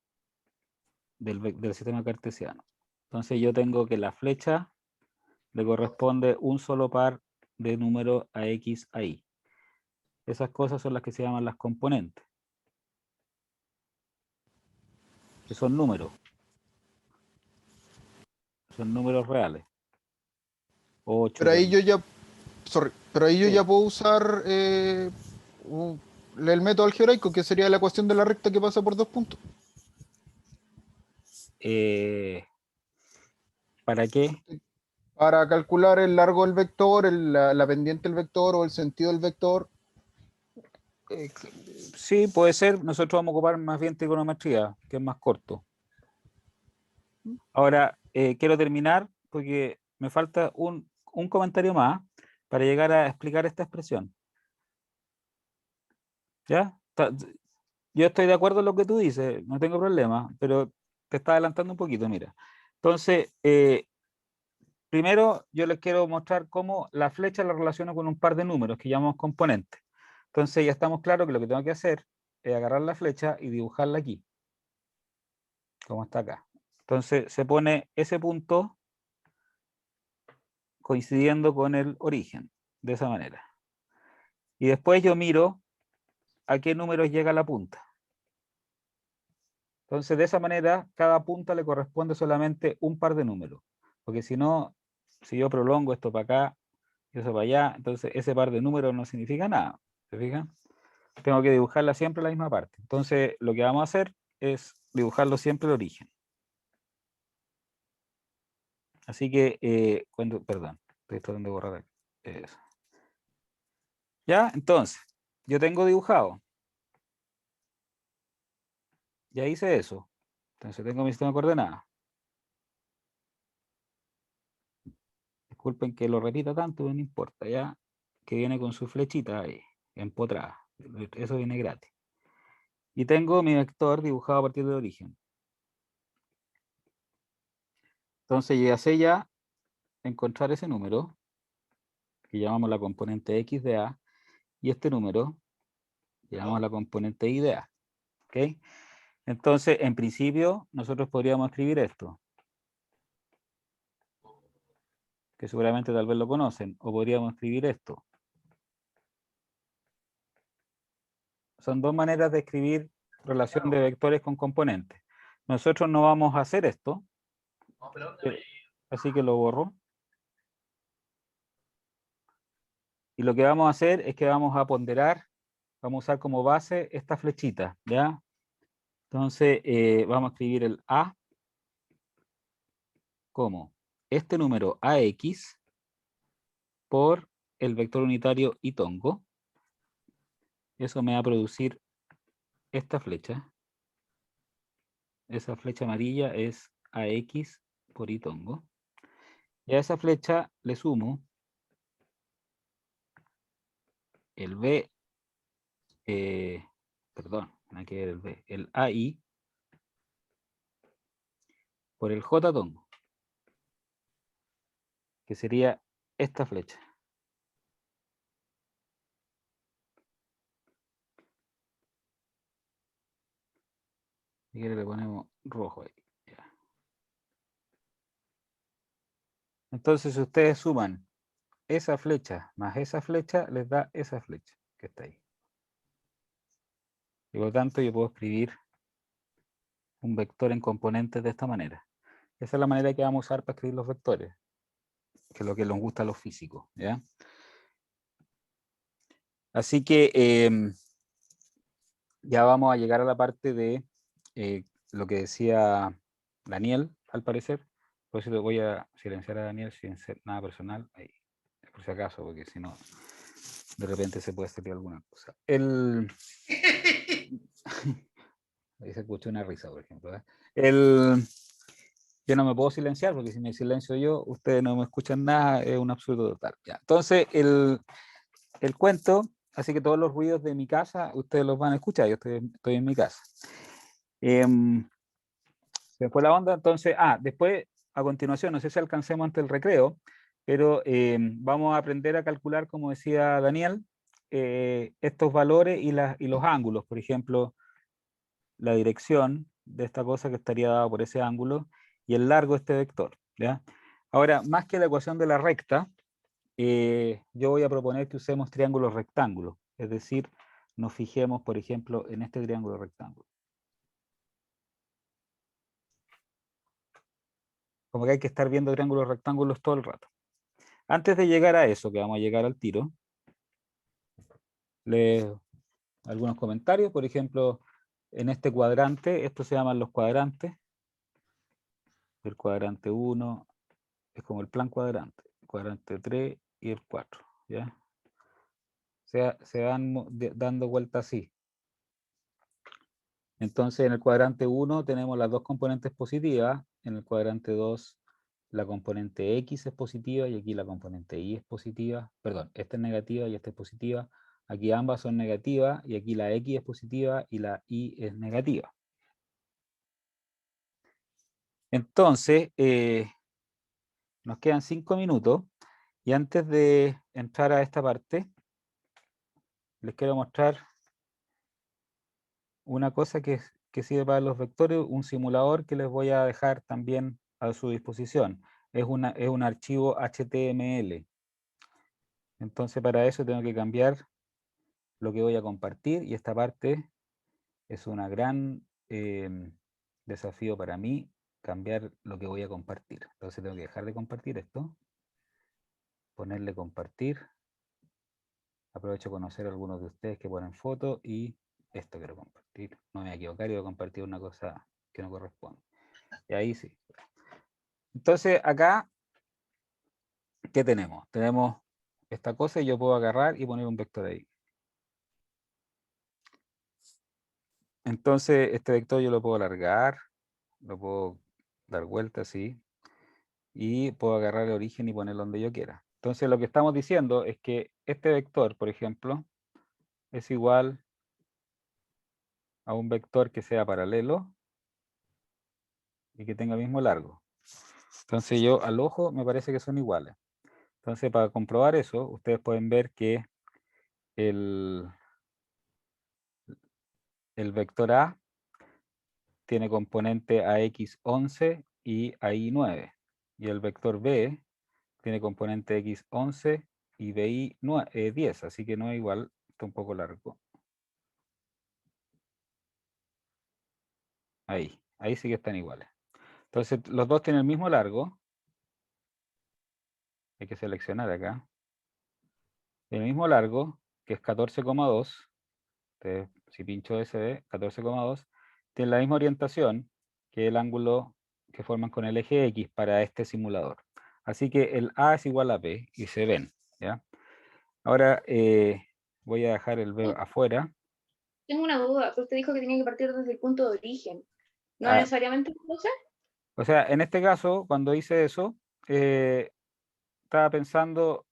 del sistema cartesiano. Entonces yo tengo que la flecha le corresponde un solo par de números a X a Y. Esas cosas son las que se llaman las componentes, que son números reales. 8, Pero ahí yo ya, pero ahí yo Sí. ya puedo usar el método algebraico, que sería la ecuación de la recta que pasa por dos puntos. ¿Para qué? Para calcular el largo del vector, la pendiente del vector o el sentido del vector. Eh, sí, puede ser. Nosotros vamos a ocupar más bien trigonometría, que es más corto. Ahora, quiero terminar porque me falta un comentario más para llegar a explicar esta expresión. ¿Ya? Yo estoy de acuerdo en lo que tú dices, no tengo problema, pero te está adelantando un poquito, mira. Entonces, primero yo les quiero mostrar cómo la flecha la relaciono con un par de números que llamamos componentes. Entonces ya estamos claros que lo que tengo que hacer es agarrar la flecha y dibujarla aquí, como está acá. Entonces se pone ese punto coincidiendo con el origen, de esa manera. Y después yo miro a qué números llega la punta. Entonces, de esa manera, cada punta le corresponde solamente un par de números. Porque si no, si yo prolongo esto para acá y eso para allá, entonces ese par de números no significa nada. ¿Se fijan? Tengo que dibujarla siempre la misma parte. Entonces, lo que vamos a hacer es dibujarlo siempre el origen. Así que, perdón, estoy tratando de borrar aquí. Eso. Ya, entonces, yo tengo dibujado. Ya hice eso. Entonces tengo mi sistema de coordenadas. Disculpen que lo repita tanto, no importa, ya. Que viene con su flechita ahí, empotrada. Eso viene gratis. Y tengo mi vector dibujado a partir del origen. Entonces ya sé ya encontrar ese número, que llamamos la componente x de a, y este número, que llamamos la componente y de a. ¿Ok? Entonces, en principio, nosotros podríamos escribir esto, que seguramente tal vez lo conocen, o podríamos escribir esto. Son dos maneras de escribir relación de vectores con componentes. Nosotros no vamos a hacer esto, así que lo borro. Y lo que vamos a hacer es que vamos a ponderar, vamos a usar como base esta flechita, ¿ya? Entonces, vamos a escribir el A como este número AX por el vector unitario Itongo. Eso me va a producir esta flecha. Esa flecha amarilla es AX por Itongo. Y a esa flecha le sumo el B, perdón, hay que ver el B, el AI por el J Tongo, que sería esta flecha. Si quiere le ponemos rojo ahí. Ya. Entonces, si ustedes suman esa flecha más esa flecha, les da esa flecha que está ahí. Y por lo tanto, yo puedo escribir un vector en componentes de esta manera. Esa es la manera que vamos a usar para escribir los vectores, que es lo que les gusta a los físicos, ¿ya? Así que ya vamos a llegar a la parte de lo que decía Daniel, al parecer. Por eso voy a silenciar a Daniel sin ser nada personal, ahí, por si acaso, porque si no, de repente se puede salir alguna cosa. Ahí se escuchó una risa, por ejemplo. Yo no me puedo silenciar, porque si me silencio yo, ustedes no me escuchan nada, es un absurdo total. Ya. Entonces, el cuento, así que todos los ruidos de mi casa, ustedes los van a escuchar, yo estoy en mi casa. Se fue la onda, entonces, después, a continuación, no sé si alcancemos antes el recreo, pero vamos a aprender a calcular, como decía Daniel, estos valores y los ángulos, por ejemplo, la dirección de esta cosa que estaría dada por ese ángulo y el largo de este vector, ¿ya? Ahora, más que la ecuación de la recta, yo voy a proponer que usemos triángulos rectángulos, es decir, nos fijemos, por ejemplo, en este triángulo rectángulo. Como que hay que estar viendo triángulos rectángulos todo el rato. Antes de llegar a eso, que vamos a llegar al tiro, leo algunos comentarios. Por ejemplo, en este cuadrante, estos se llaman los cuadrantes. El cuadrante 1 es como el plan cuadrante, el cuadrante 3 y el 4, ¿ya? Se van dando vueltas así. Entonces, en el cuadrante 1 tenemos las dos componentes positivas, en el cuadrante 2 la componente X es positiva y aquí la componente Y es positiva, perdón, esta es negativa y esta es positiva, aquí ambas son negativas y aquí la X es positiva y la Y es negativa. Entonces, nos quedan 5 minutos y antes de entrar a esta parte, les quiero mostrar una cosa que sirve para los vectores, un simulador que les voy a dejar también a su disposición. Es un archivo HTML. Entonces para eso tengo que cambiar lo que voy a compartir y esta parte es una gran desafío para mí cambiar lo que voy a compartir. Entonces tengo que dejar de compartir esto, ponerle compartir. Aprovecho de conocer a algunos de ustedes que ponen fotos y esto quiero compartir. No me voy a equivocar y voy a compartir una cosa que no corresponde. Y ahí sí. Entonces acá, ¿qué tenemos? Tenemos esta cosa y yo puedo agarrar y poner un vector ahí. Entonces este vector yo lo puedo alargar, lo puedo dar vuelta así, y puedo agarrar el origen y ponerlo donde yo quiera. Entonces lo que estamos diciendo es que este vector, por ejemplo, es igual a un vector que sea paralelo y que tenga el mismo largo. Entonces yo al ojo me parece que son iguales. Entonces para comprobar eso, ustedes pueden ver que el vector A tiene componente AX11 y AI9. Y el vector B tiene componente X11 y BI10, así que no es igual, está un poco largo. Ahí sí que están iguales. Entonces los dos tienen el mismo largo. Hay que seleccionar acá. Tiene el mismo largo, que es 14,2. Si pincho SD, 14,2. Tiene la misma orientación que el ángulo que forman con el eje X para este simulador. Así que el A es igual a B y se ven, ¿ya? Ahora voy a dejar el B afuera. Tengo una duda, pero usted dijo que tenía que partir desde el punto de origen. ¿No Ah, necesariamente entonces? o sea, en este caso, cuando hice eso, estaba pensando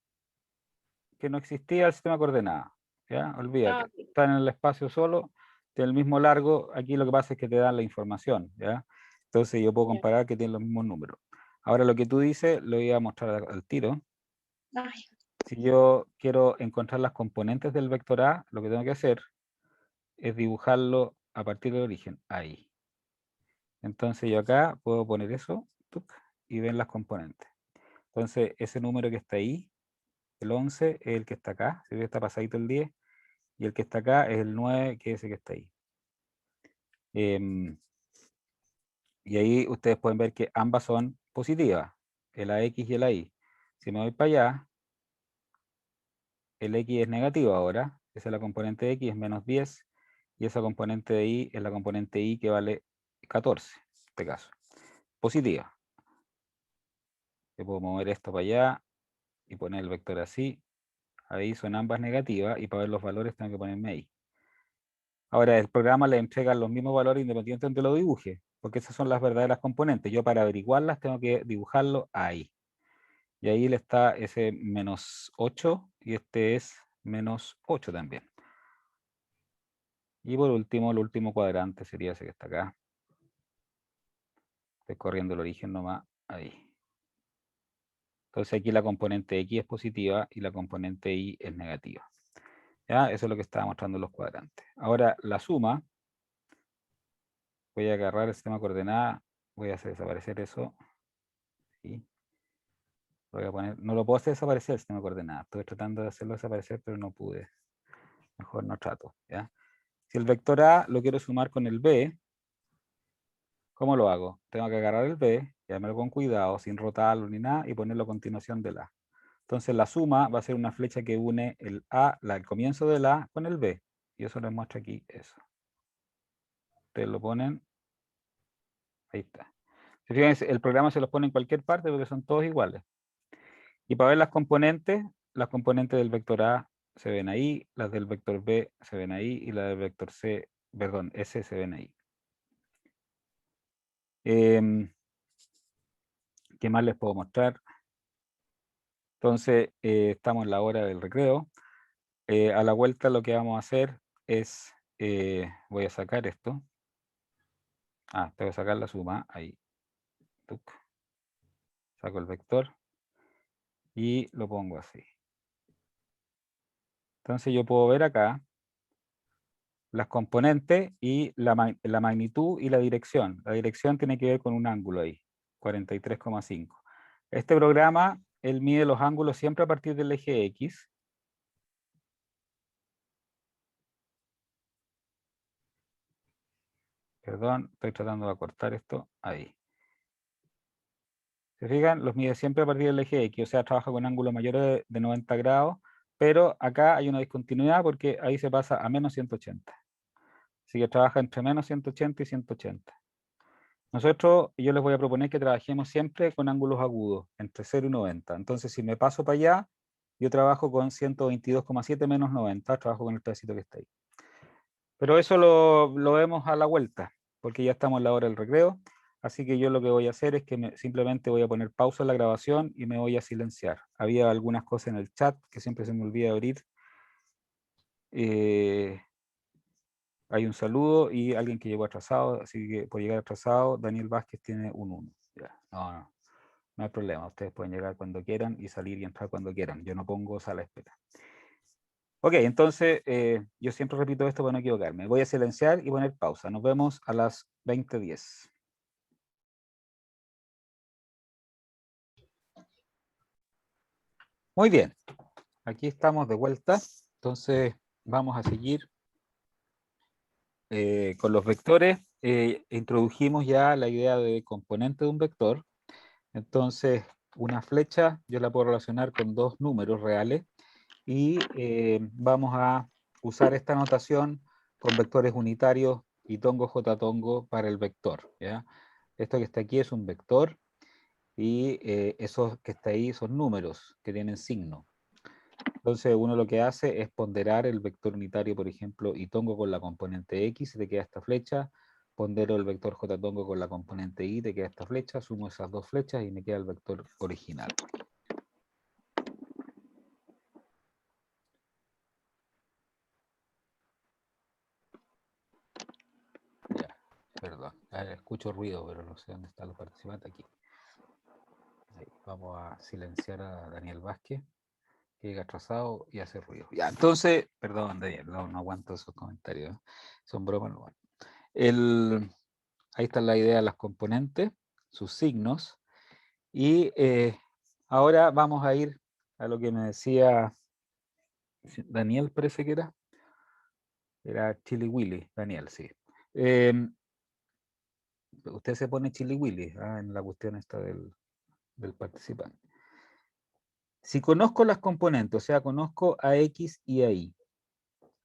que no existía el sistema de coordenadas. ¿Ya? Olvídate. Ah, ok. Está en el espacio solo, tiene el mismo largo. Aquí lo que pasa es que te dan la información. ¿Ya? Entonces yo puedo Ya. comparar que tienen los mismos números. Ahora lo que tú dices lo voy a mostrar al tiro. Ay, Si yo quiero encontrar las componentes del vector A, lo que tengo que hacer es dibujarlo a partir del origen. Ahí. Entonces yo acá puedo poner eso tuc, y ven las componentes. Entonces ese número que está ahí, el 11, es el que está acá, si ve está pasadito el 10, y el que está acá es el 9, que es ese que está ahí. Y ahí ustedes pueden ver que ambas son positivas, el AX y el AI. Si me voy para allá, el X es negativo ahora, esa es la componente de X, es menos 10, y esa componente de Y es la componente Y que vale 14, en este caso. Positiva. Yo puedo mover esto para allá y poner el vector así. Ahí son ambas negativas y para ver los valores tengo que ponerme ahí. Ahora el programa le entrega los mismos valores independientemente de lo dibuje, porque esas son las verdaderas componentes. Yo para averiguarlas tengo que dibujarlo ahí. Y ahí le está ese menos 8 y este es menos 8 también. Y por último, el último cuadrante sería ese que está acá. Estoy corriendo el origen nomás ahí. Entonces aquí la componente X es positiva y la componente Y es negativa. ¿Ya? Eso es lo que estaba mostrando los cuadrantes. Ahora la suma, voy a agarrar el sistema de coordenadas, voy a hacer desaparecer eso. ¿Sí? Voy a poner, no lo puedo hacer desaparecer el sistema de coordenadas. Estoy tratando de hacerlo desaparecer, pero no pude. Mejor no trato. ¿Ya? Si el vector A lo quiero sumar con el B, ¿cómo lo hago? Tengo que agarrar el B, llevármelo con cuidado, sin rotarlo ni nada, y ponerlo a continuación del A. Entonces la suma va a ser una flecha que une el A, el comienzo del A con el B. Y eso les muestra aquí eso. Ustedes lo ponen, ahí está. Fíjense, el programa se los pone en cualquier parte porque son todos iguales. Y para ver las componentes del vector A se ven ahí, las del vector B se ven ahí y las del vector C, perdón, S se ven ahí. ¿Qué más les puedo mostrar? Entonces, estamos en la hora del recreo. A la vuelta lo que vamos a hacer es, voy a sacar esto. Tengo que sacar la suma, ahí. Tuc. Saco el vector y lo pongo así. Entonces yo puedo ver acá las componentes y la magnitud y la dirección. La dirección tiene que ver con un ángulo ahí, 43,5. Este programa, él mide los ángulos siempre a partir del eje X. Perdón, estoy tratando de acortar esto. Ahí. ¿Se fijan? Los mide siempre a partir del eje X, o sea, trabaja con ángulos mayores de 90 grados, pero acá hay una discontinuidad porque ahí se pasa a menos 180. Así que trabaja entre menos 180 y 180. Yo les voy a proponer que trabajemos siempre con ángulos agudos, entre 0 y 90. Entonces, si me paso para allá, yo trabajo con 122,7 menos 90, trabajo con el pedacito que está ahí. Pero eso lo vemos a la vuelta, porque ya estamos en la hora del recreo. Así que yo lo que voy a hacer es que simplemente voy a poner pausa en la grabación y me voy a silenciar. Había algunas cosas en el chat que siempre se me olvida abrir. Hay un saludo y alguien que llegó atrasado, así que por llegar atrasado, Daniel Vázquez tiene un 1. Ya, no hay problema, ustedes pueden llegar cuando quieran y salir y entrar cuando quieran. Yo no pongo sala de espera. Ok, entonces yo siempre repito esto para no equivocarme. Voy a silenciar y poner pausa. Nos vemos a las 20:10. Muy bien, aquí estamos de vuelta. Entonces vamos a seguir con los vectores. Introdujimos ya la idea de componente de un vector. Entonces, una flecha yo la puedo relacionar con dos números reales y vamos a usar esta notación con vectores unitarios y tongo j tongo para el vector, ¿ya? Esto que está aquí es un vector y esos que está ahí son números que tienen signo. Entonces uno lo que hace es ponderar el vector unitario, por ejemplo, y tongo con la componente x, y te queda esta flecha. Pondero el vector j tongo con la componente y, te queda esta flecha. Sumo esas dos flechas y me queda el vector original. Ya, perdón. Escucho ruido, pero no sé dónde están los participantes. Aquí. Ahí, vamos a silenciar a Daniel Vázquez, que llega atrasado y hace ruido. Ya, entonces, perdón, Daniel, no aguanto esos comentarios. Son bromas, no aguanto. Ahí está la idea de las componentes, sus signos. Y ahora vamos a ir a lo que me decía Daniel, parece que era Chili Willy, Daniel, sí. Usted se pone Chili Willy en la cuestión esta del participante. Si conozco las componentes, o sea, conozco a X y a Y,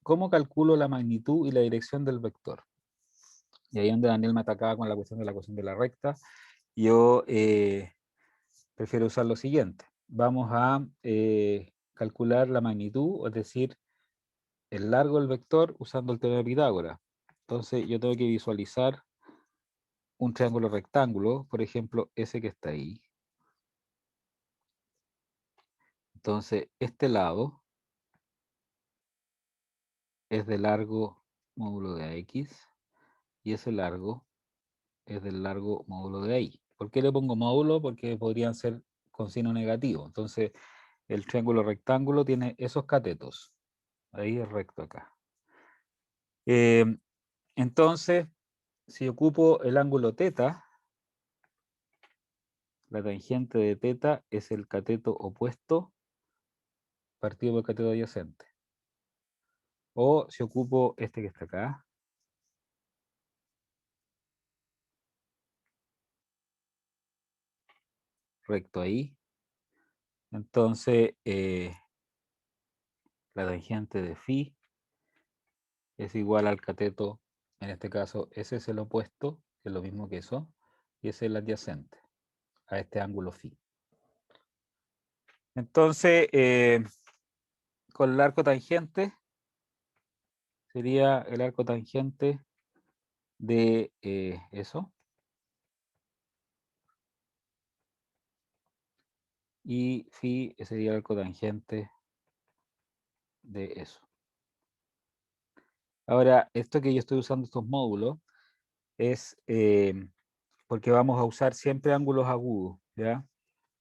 ¿cómo calculo la magnitud y la dirección del vector? Y ahí donde Daniel me atacaba con la cuestión de la recta, yo prefiero usar lo siguiente. Vamos a calcular la magnitud, es decir, el largo del vector usando el teorema de Pitágoras. Entonces yo tengo que visualizar un triángulo rectángulo, por ejemplo, ese que está ahí. Entonces este lado es de largo módulo de X y ese largo es del largo módulo de Y. ¿Por qué le pongo módulo? Porque podrían ser con signo negativo. Entonces el triángulo rectángulo tiene esos catetos. Ahí es recto acá. Entonces, si ocupo el ángulo teta, la tangente de teta es el cateto opuesto partido por el cateto adyacente. O si ocupo este que está acá, recto ahí, entonces la tangente de phi es igual al cateto, en este caso ese es el opuesto, que es lo mismo que eso, y ese es el adyacente a este ángulo phi. Entonces, con el arco tangente, sería el arco tangente de eso. Y phi sería el arco tangente de eso. Ahora, esto que yo estoy usando estos módulos es porque vamos a usar siempre ángulos agudos, ¿ya?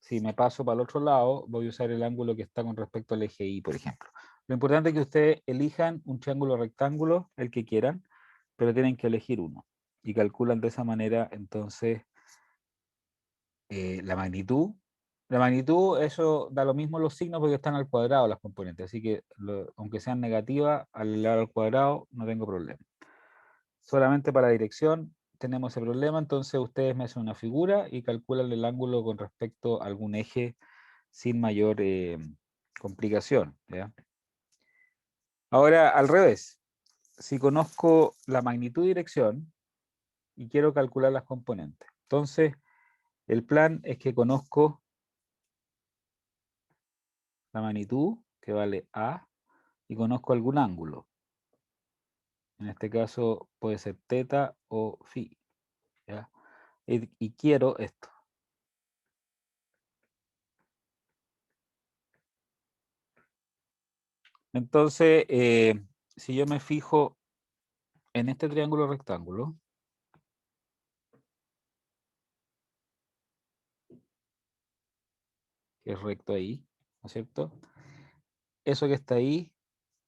Si me paso para el otro lado, voy a usar el ángulo que está con respecto al eje Y, por ejemplo. Lo importante es que ustedes elijan un triángulo rectángulo, el que quieran, pero tienen que elegir uno. Y calculan de esa manera, entonces, la magnitud. La magnitud, eso da lo mismo los signos porque están al cuadrado las componentes. Así que, aunque sean negativas, al elevar al cuadrado, no tengo problema. Solamente para la dirección, tenemos ese problema, entonces ustedes me hacen una figura y calculan el ángulo con respecto a algún eje sin mayor complicación, ¿ya? Ahora, al revés, si conozco la magnitud y dirección y quiero calcular las componentes, entonces el plan es que conozco la magnitud, que vale A, y conozco algún ángulo. En este caso puede ser teta o phi, ¿ya? Y quiero esto. Entonces, si yo me fijo en este triángulo rectángulo, que es recto ahí, ¿no es cierto? Eso que está ahí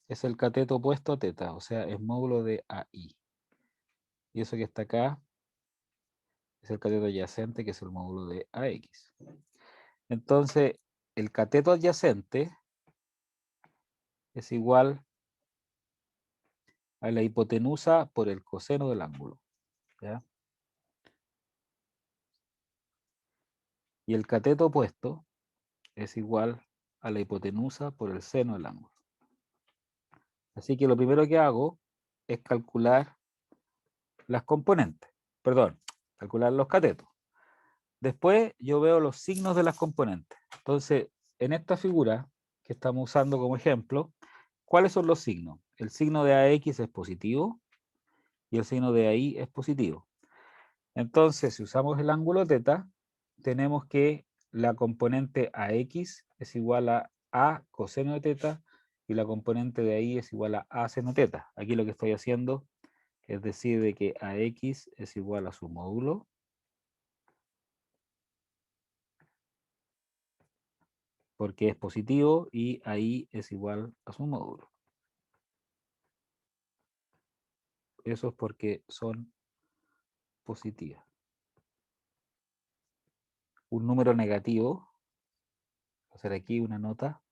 es el cateto opuesto a teta, o sea, es módulo de AI. Y eso que está acá es el cateto adyacente, que es el módulo de AX. Entonces, el cateto adyacente es igual a la hipotenusa por el coseno del ángulo, ¿ya? Y el cateto opuesto es igual a la hipotenusa por el seno del ángulo. Así que lo primero que hago es calcular las componentes, perdón, calcular los catetos. Después yo veo los signos de las componentes. Entonces, en esta figura que estamos usando como ejemplo, ¿cuáles son los signos? El signo de AX es positivo y el signo de AI es positivo. Entonces, si usamos el ángulo teta, tenemos que la componente AX es igual a coseno de teta y la componente de AI es igual a seno teta. Aquí lo que estoy haciendo es decir de que AX es igual a su módulo porque es positivo y AI es igual a su módulo. Eso es porque son positivas. Un número negativo, voy a hacer aquí una nota.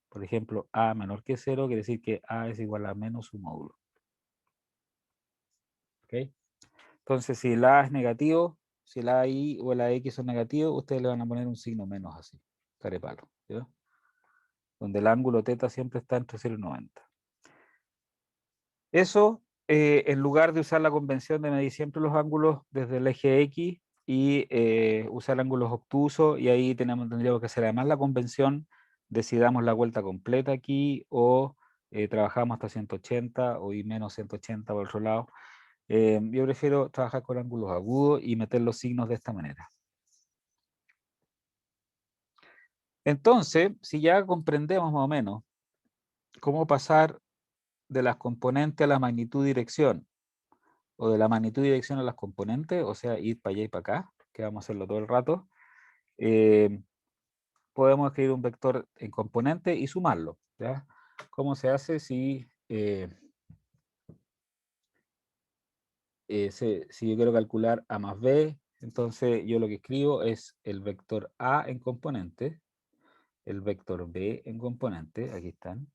Por ejemplo, A menor que 0 quiere decir que A es igual a menos su módulo. ¿Ok? Entonces, si el A es negativo, si el AI o el AX son negativos, ustedes le van a poner un signo menos así, carepalo, ¿ya? Donde el ángulo teta siempre está entre 0 y 90. Eso, en lugar de usar la convención de medir siempre los ángulos desde el eje X y usar ángulos obtusos, y ahí tendríamos que hacer además la convención de si damos la vuelta completa aquí o trabajamos hasta 180 o y menos 180 por otro lado. Yo prefiero trabajar con ángulos agudos y meter los signos de esta manera. Entonces, si ya comprendemos más o menos cómo pasar de las componentes a la magnitud y dirección, o de la magnitud y dirección a las componentes, o sea, ir para allá y para acá, que vamos a hacerlo todo el rato, podemos escribir un vector en componente y sumarlo, ¿ya? ¿Cómo se hace si yo quiero calcular A más B? Entonces yo lo que escribo es el vector A en componente, el vector B en componente, aquí están.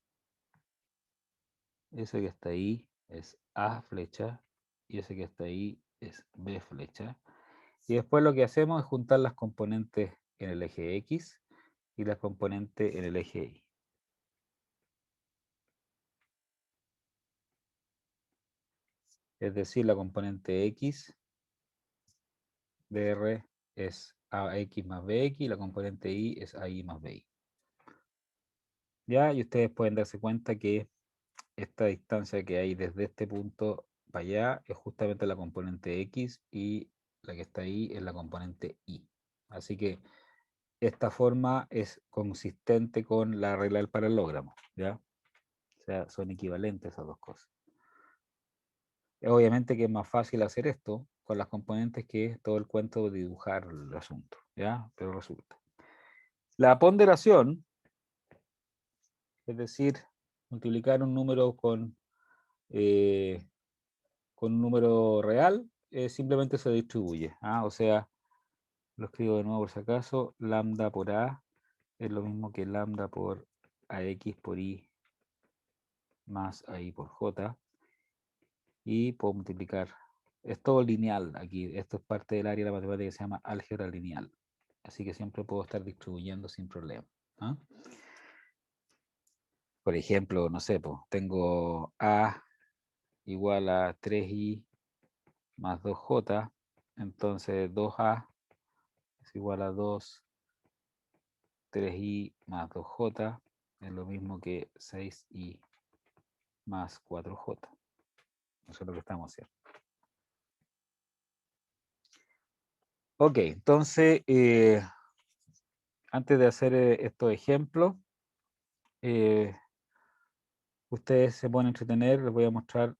Ese que está ahí es A flecha y ese que está ahí es B flecha. Y después lo que hacemos es juntar las componentes en el eje X y las componentes en el eje Y. Es decir, la componente X de R es AX más BX y la componente Y es AI más BY. Ya, y ustedes pueden darse cuenta que esta distancia que hay desde este punto para allá es justamente la componente X y la que está ahí es la componente Y. Así que esta forma es consistente con la regla del paralelogramo, ¿ya? O sea, son equivalentes esas dos cosas. Obviamente que es más fácil hacer esto con las componentes que todo el cuento de dibujar el asunto, ¿ya? Pero resulta. La ponderación, es decir, multiplicar un número con un número real, simplemente se distribuye. O sea, lo escribo de nuevo por si acaso, lambda por A es lo mismo que lambda por AX por Y más ahí por j, y puedo multiplicar. Es todo lineal aquí. Esto es parte del área de la matemática que se llama álgebra lineal. Así que siempre puedo estar distribuyendo sin problema. ¿Ah? Por ejemplo, no sé, pues, tengo A igual a 3i más 2j. Entonces 2a es igual a 2, 3i más 2j. Es lo mismo que 6i más 4j. Eso es lo que estamos haciendo. Ok, entonces, antes de hacer estos ejemplos, ustedes se pueden entretener, les voy a mostrar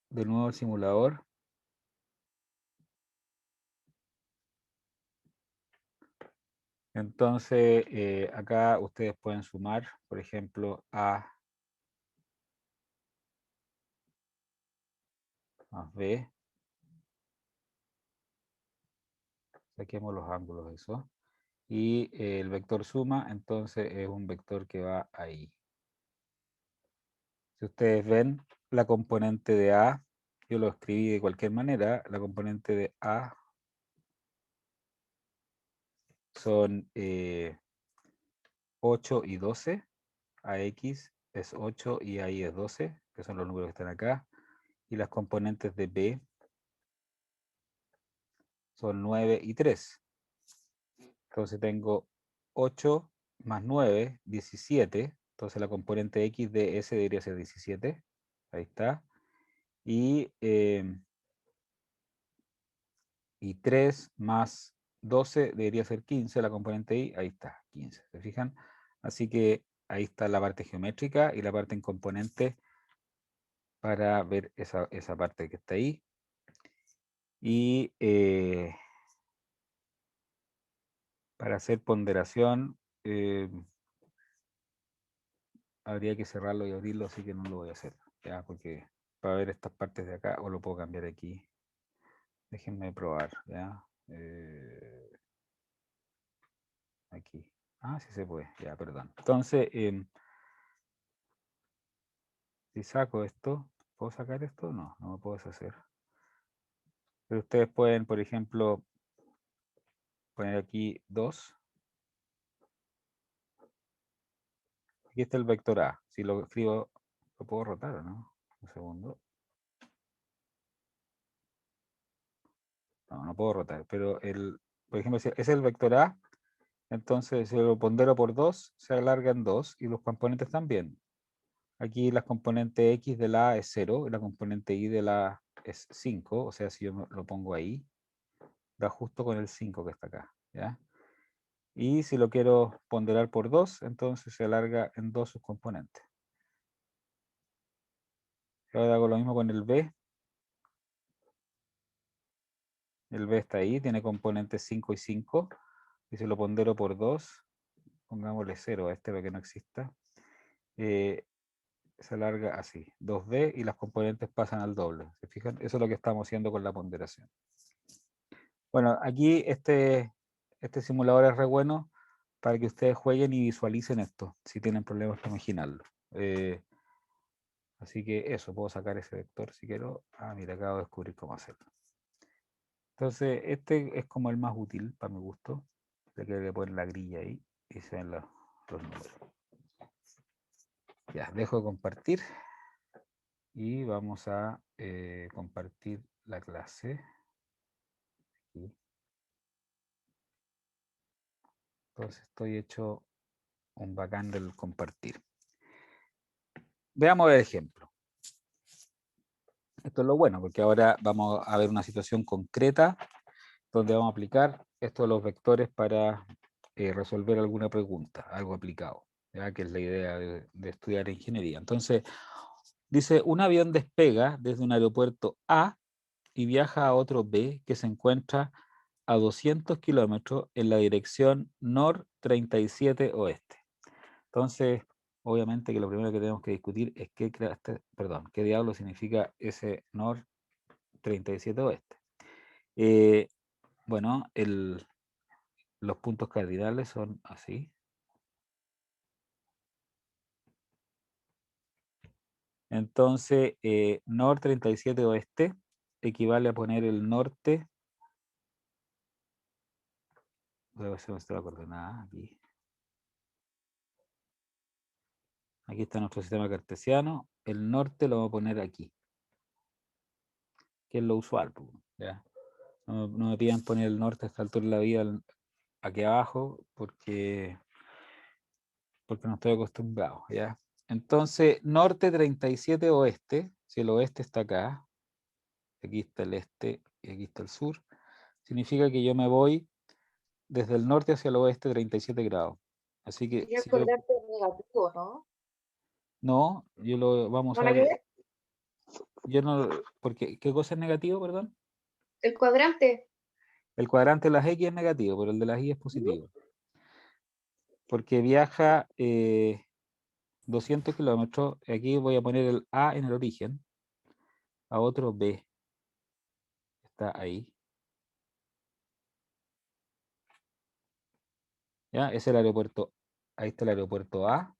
de nuevo el simulador. Entonces, acá ustedes pueden sumar, por ejemplo, A más B. Saquemos los ángulos de eso. Y el vector suma, entonces es un vector que va ahí. Si ustedes ven la componente de A, yo lo escribí de cualquier manera, la componente de A son 8 y 12, AX es 8 y ahí es 12, que son los números que están acá, y las componentes de B son 9 y 3. Entonces tengo 8 más 9, 17, entonces la componente X de S debería ser 17, ahí está, y 3 más 12 debería ser 15, la componente Y, ahí está, 15, ¿se fijan? Así que ahí está la parte geométrica y la parte en componente para ver esa parte que está ahí. Y para hacer ponderación, habría que cerrarlo y abrirlo, así que no lo voy a hacer, ¿ya? Porque para ver estas partes de acá, o lo puedo cambiar aquí. Déjenme probar, ¿ya? Aquí. Ah, sí se puede, ya, perdón. Entonces, si saco esto, ¿puedo sacar esto? No, no lo puedo deshacer. Pero ustedes pueden, por ejemplo, poner aquí 2. Aquí está el vector A. Si lo escribo, ¿lo puedo rotar o no? Un segundo. No, no puedo rotar, pero por ejemplo, si es el vector A, entonces si lo pondero por 2, se alarga en 2 y los componentes también. Aquí la componente X de la A es 0 y la componente Y de la A es 5, o sea, si yo lo pongo ahí, da justo con el 5 que está acá, ¿ya? Y si lo quiero ponderar por 2, entonces se alarga en 2 sus componentes. Ahora hago lo mismo con el B. El B está ahí, tiene componentes 5 y 5. Y si lo pondero por 2, pongámosle 0 a este para que no exista, se alarga así, 2b y las componentes pasan al doble. ¿Se fijan? Eso es lo que estamos haciendo con la ponderación. Bueno, aquí este simulador es re bueno para que ustedes jueguen y visualicen esto, si tienen problemas para imaginarlo. Así que eso, puedo sacar ese vector si quiero. Ah, mira, acabo de descubrir cómo hacerlo. Entonces, este es como el más útil para mi gusto. Le quiero que poner la grilla ahí y se ven los números. Ya, dejo de compartir y vamos a compartir la clase. Aquí. Entonces estoy hecho un bacán del compartir. Veamos el ejemplo. Esto es lo bueno, porque ahora vamos a ver una situación concreta donde vamos a aplicar esto de los vectores para resolver alguna pregunta, algo aplicado, ¿ya? Que es la idea de estudiar ingeniería. Entonces, dice, un avión despega desde un aeropuerto A y viaja a otro B que se encuentra a 200 kilómetros en la dirección NOR 37 oeste. Entonces, obviamente que lo primero que tenemos que discutir es qué diablo significa ese NOR 37 oeste. Bueno, los puntos cardinales son así. Entonces, NOR 37 oeste equivale a poner el norte. Voy a ver si me está la coordenada aquí. Aquí está nuestro sistema cartesiano. El norte lo vamos a poner aquí, que es lo usual, pues, ¿ya? No me pidan poner el norte a esta altura de la vida aquí abajo, porque no estoy acostumbrado, ¿ya? Entonces, norte 37 oeste, si el oeste está acá, aquí está el este y aquí está el sur, significa que yo me voy desde el norte hacia el oeste 37 grados. Así que Y el si yo, cuadrante es negativo, ¿no? no, yo lo vamos ¿No a la que ver, ver? yo no, porque, ¿qué cosa es negativo, perdón? El cuadrante. El cuadrante de las X es negativo, pero el de las Y es positivo. Porque viaja 200 kilómetros, aquí voy a poner el A en el origen, a otro B, está ahí. ¿Ya? Es el aeropuerto, ahí está el aeropuerto A,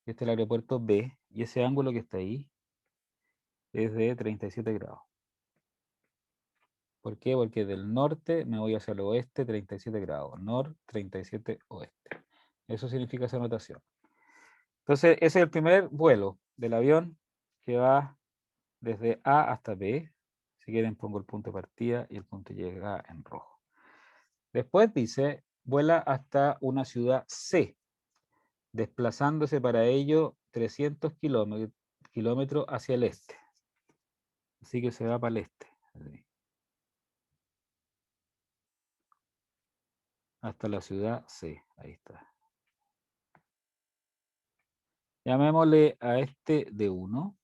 y este es el aeropuerto B, y ese ángulo que está ahí es de 37 grados. ¿Por qué? Porque del norte me voy hacia el oeste 37 grados, nor 37 oeste. Eso significa esa notación. Entonces, ese es el primer vuelo del avión que va desde A hasta B. Si quieren pongo el punto de partida y el punto de llegada en rojo. Después dice, vuela hasta una ciudad C, desplazándose para ello 300 kilómetros hacia el este. Así que se va para el este. Hasta la ciudad C. Ahí está. Llamémosle a este D1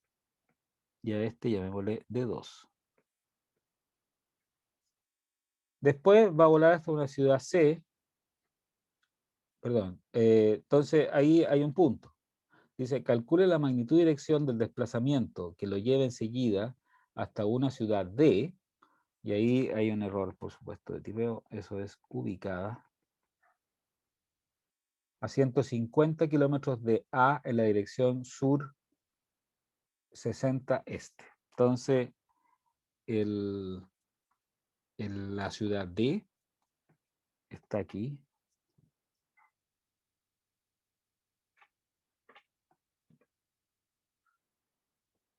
y a este llamémosle D2. Después va a volar hasta una ciudad C. Perdón. Entonces ahí hay un punto. Dice, calcule la magnitud y dirección del desplazamiento que lo lleve enseguida hasta una ciudad D. Y ahí hay un error, por supuesto, de tipeo. Eso es ubicada a 150 kilómetros de A en la dirección sur 60 este. Entonces, la ciudad D está aquí.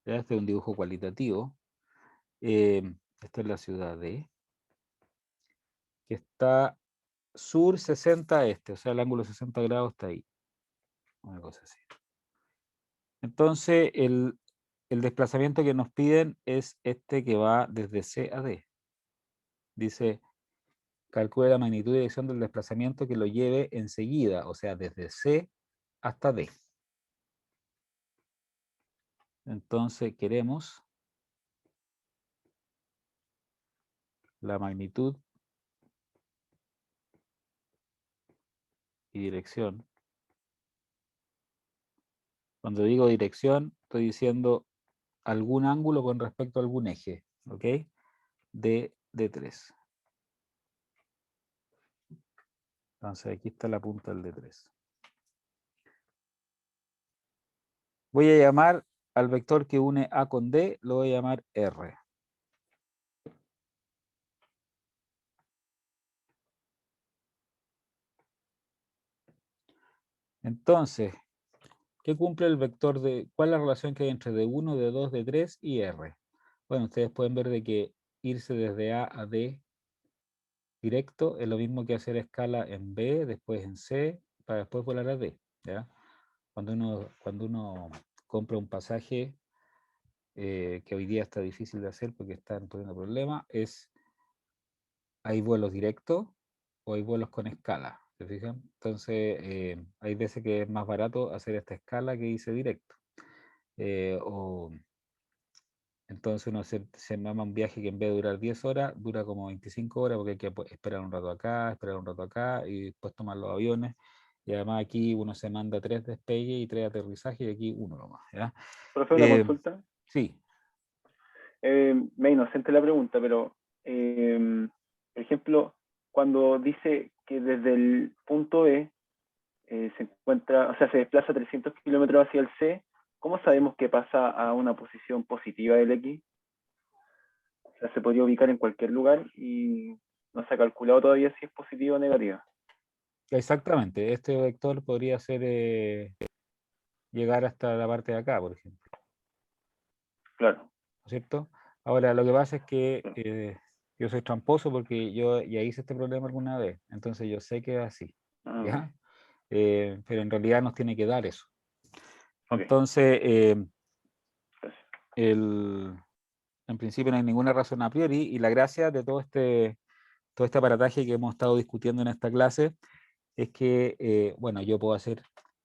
Ya este es un dibujo cualitativo. Esta es la ciudad D, que está sur 60 este, o sea, el ángulo 60 grados está ahí. Una cosa así. Entonces, el desplazamiento que nos piden es este que va desde C a D. Dice, calcule la magnitud y dirección del desplazamiento que lo lleve enseguida, o sea, desde C hasta D. Entonces, queremos la magnitud y dirección. Cuando digo dirección, estoy diciendo algún ángulo con respecto a algún eje, ¿ok? De D3. Entonces aquí está la punta del D3. Voy a llamar al vector que une A con D, lo voy a llamar R. Entonces, ¿qué cumple el vector de, cuál es la relación que hay entre D1, D2, D3 y R? Bueno, ustedes pueden ver de que irse desde A a D directo es lo mismo que hacer escala en B, después en C, para después volar a D, ¿ya? Cuando uno compra un pasaje, que hoy día está difícil de hacer porque están poniendo problemas, hay vuelos directos o hay vuelos con escala, ¿se fijan? Entonces, hay veces que es más barato hacer esta escala que irse directo. Entonces uno se mama un viaje que en vez de durar 10 horas, dura como 25 horas porque hay que esperar un rato acá, esperar un rato acá y después tomar los aviones. Y además aquí uno se manda 3 despegues y 3 aterrizajes y aquí uno nomás, ¿ya? Profe, una consulta. Sí. Me inocente la pregunta, pero por ejemplo, cuando dice que desde el punto E se encuentra, o sea, se desplaza 300 kilómetros hacia el C, ¿cómo sabemos que pasa a una posición positiva del X? O sea, se podría ubicar en cualquier lugar y no se ha calculado todavía si es positiva o negativa. Exactamente, este vector podría ser llegar hasta la parte de acá, por ejemplo, Claro. ¿no es cierto? Ahora, lo que pasa es que yo soy tramposo porque yo ya hice este problema alguna vez, entonces yo sé que es así, Ah, ¿ya? Pero en realidad nos tiene que dar eso. ok. Entonces, Gracias. en principio no hay ninguna razón a priori, y la gracia de todo este aparataje que hemos estado discutiendo en esta clase es que, bueno, yo puedo hacer,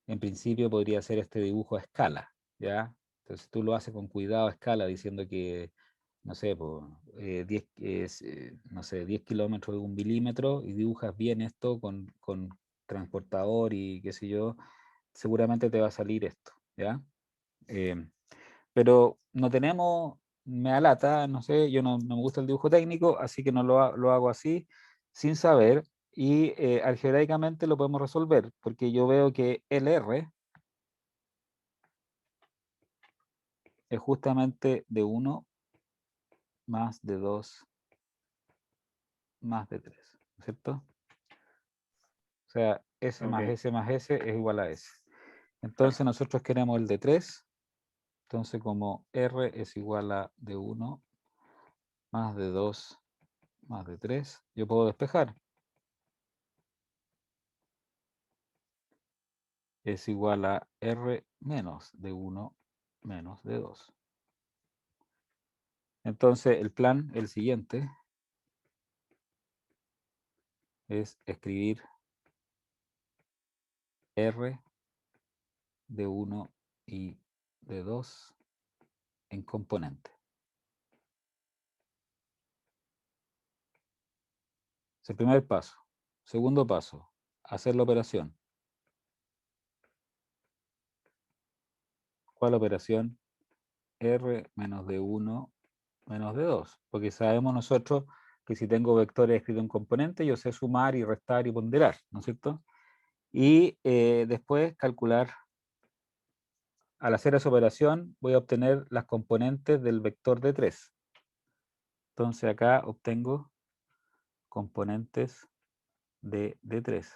en principio podría hacer este dibujo a escala, ¿ya? Entonces tú lo haces con cuidado a escala, diciendo que, no sé, no sé, 10 kilómetros de 1 milímetro, y dibujas bien esto con transportador y qué sé yo, seguramente te va a salir esto, ¿ya? Pero no tenemos, me da lata, no sé, yo no me gusta el dibujo técnico, así que no lo hago así, sin saber, y algebraicamente lo podemos resolver, porque yo veo que el R es justamente de 1 más de 2 más de 3, ¿no es cierto? O sea, S más Ok. S más S es igual a S. Entonces nosotros queremos el de 3, entonces como R es igual a de 1 más de 2 más de 3, yo puedo despejar. Es igual a R menos de 1 menos de 2. Entonces el plan, el siguiente, es escribir R de 1 y de 2 en componente. Es el primer paso. Segundo paso, hacer la operación. ¿Cuál operación? R menos de 1 menos de 2. Porque sabemos nosotros que si tengo vectores escritos en componente, yo sé sumar y restar y ponderar, ¿no es cierto? Y después calcular. Al hacer esa operación voy a obtener las componentes del vector de 3. Entonces acá obtengo componentes de 3.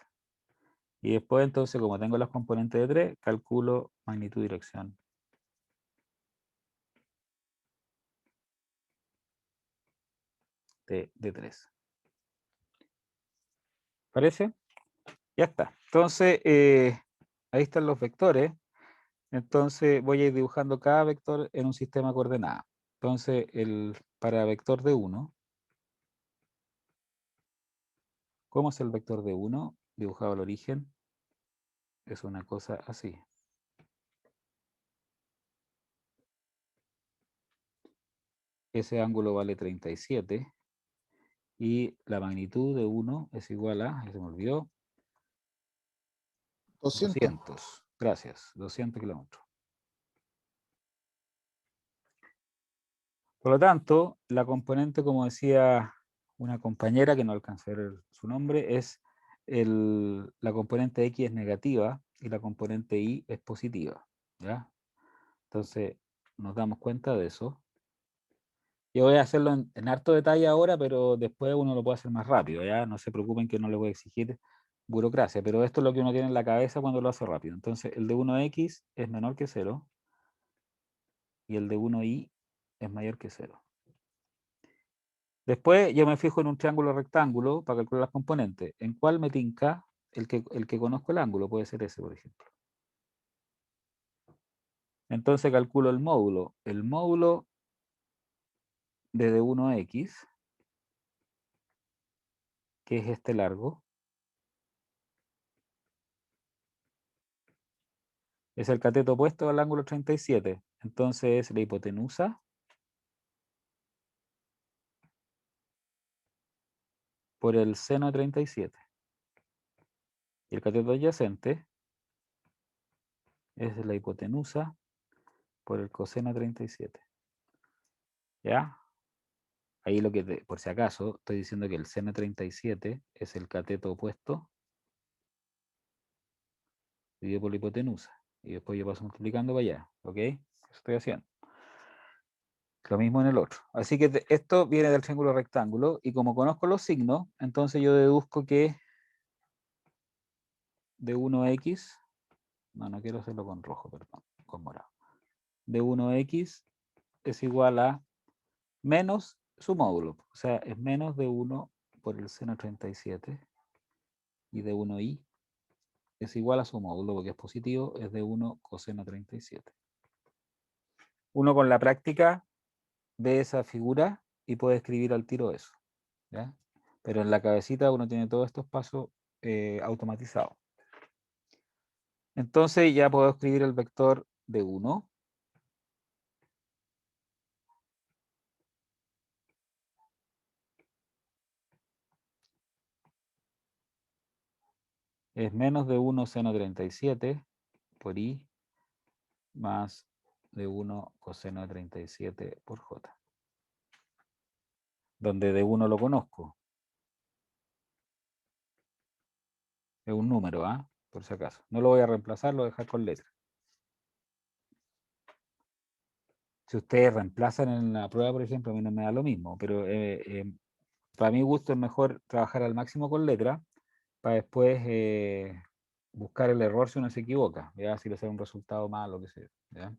Y después entonces, como tengo las componentes de 3, calculo magnitud y dirección de 3. ¿Parece? Ya está. Entonces, ahí están los vectores. Entonces voy a ir dibujando cada vector en un sistema de coordenadas. Entonces, para vector de 1, ¿cómo es el vector de 1? Dibujado al origen, es una cosa así. Ese ángulo vale 37 y la magnitud de 1 es igual a, se me olvidó, 200. 200. Gracias, 200 kilómetros. Por lo tanto, la componente, como decía una compañera que no alcancé a ver su nombre, es la componente X es negativa y la componente Y es positiva, ¿ya? Entonces, nos damos cuenta de eso. Yo voy a hacerlo en harto detalle ahora, pero después uno lo puede hacer más rápido, ¿ya? No se preocupen que no les voy a exigir burocracia, pero esto es lo que uno tiene en la cabeza cuando lo hace rápido. Entonces, el de 1x es menor que 0 y el de 1y es mayor que 0. Después yo me fijo en un triángulo rectángulo para calcular las componentes. ¿En cuál me tinca? El que conozco el ángulo, puede ser ese, por ejemplo. Entonces calculo el módulo. El módulo de 1x, que es este largo, es el cateto opuesto al ángulo 37. Entonces es la hipotenusa por el seno de 37. Y el cateto adyacente es la hipotenusa por el coseno de 37. ¿Ya? Ahí por si acaso, estoy diciendo que el seno de 37 es el cateto opuesto dividido por la hipotenusa. y después yo paso multiplicando para allá, ¿ok? Eso estoy haciendo. Lo mismo en el otro. Así que esto viene del triángulo rectángulo, y como conozco los signos, entonces yo deduzco que de 1x, no quiero hacerlo con rojo, perdón, con morado. De 1x es igual a menos su módulo, o sea, es menos de 1 por el seno 37, y de 1i es igual a su módulo, porque es positivo, es de 1 coseno 37. Uno con la práctica ve esa figura y puede escribir al tiro eso, ¿ya? Pero en la cabecita uno tiene todos estos pasos automatizados. Entonces ya puedo escribir el vector de 1. Es menos de 1 seno 37 por i más de 1 coseno de 37 por j. Donde de 1 lo conozco. Es un número, ¿ah? Por si acaso. No lo voy a reemplazar, lo voy a dejar con letra. Si ustedes reemplazan en la prueba, por ejemplo, a mí no me da lo mismo, pero para mi gusto es mejor trabajar al máximo con letra para después buscar el error si uno se equivoca, ¿ya? Si le sale un resultado malo, que sea, ¿ya?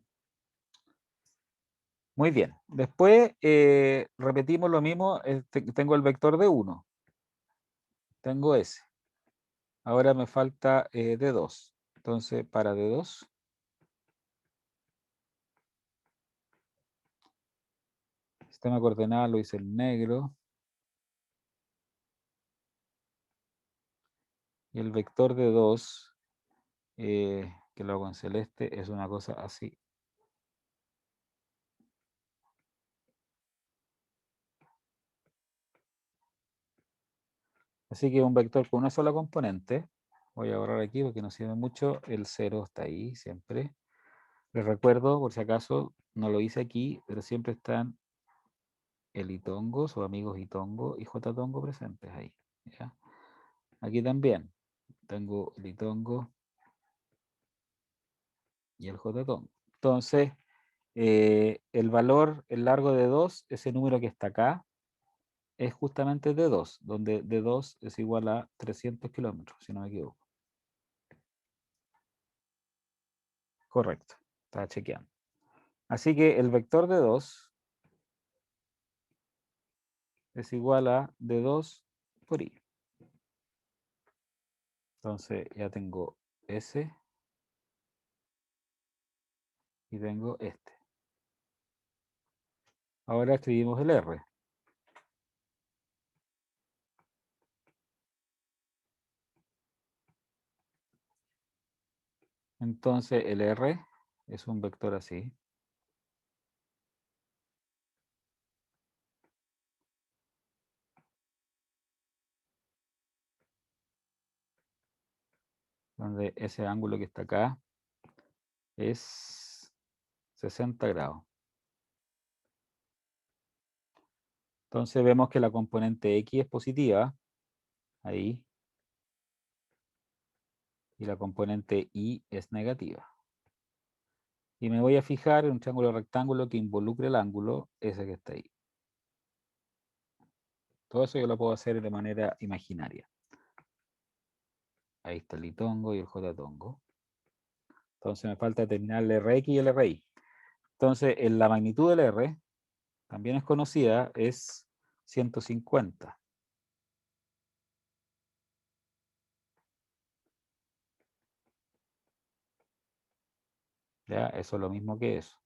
Muy bien. Después repetimos lo mismo. Tengo el vector de 1. Tengo ese. Ahora me falta de 2. Entonces, para de 2, sistema coordenado lo hice en negro. Y el vector de 2, que lo hago en celeste, es una cosa así. Así que un vector con una sola componente. Voy a borrar aquí porque no sirve mucho. El 0 está ahí siempre. Les recuerdo, por si acaso, no lo hice aquí, pero siempre están el itongo, sus amigos itongo y jtongo presentes ahí, ¿ya? Aquí también tengo el itongo y el jtongo. Entonces, el valor, el largo de 2, ese número que está acá, es justamente de 2, donde de 2 es igual a 300 kilómetros, si no me equivoco. Correcto, estaba chequeando. Así que el vector de 2 es igual a de 2 por i. Entonces ya tengo ese y tengo este. Ahora escribimos el r. Entonces el r es un vector así. Donde ese ángulo que está acá es 60 grados. Entonces vemos que la componente x es positiva, ahí, y la componente y es negativa. Y me voy a fijar en un triángulo rectángulo que involucre el ángulo ese que está ahí. Todo eso yo lo puedo hacer de manera imaginaria. Ahí está el itongo y el jtongo. Entonces me falta determinar el rx y el ri. Entonces la magnitud del r, también es conocida, es 150. ¿Ya? Eso es lo mismo que eso.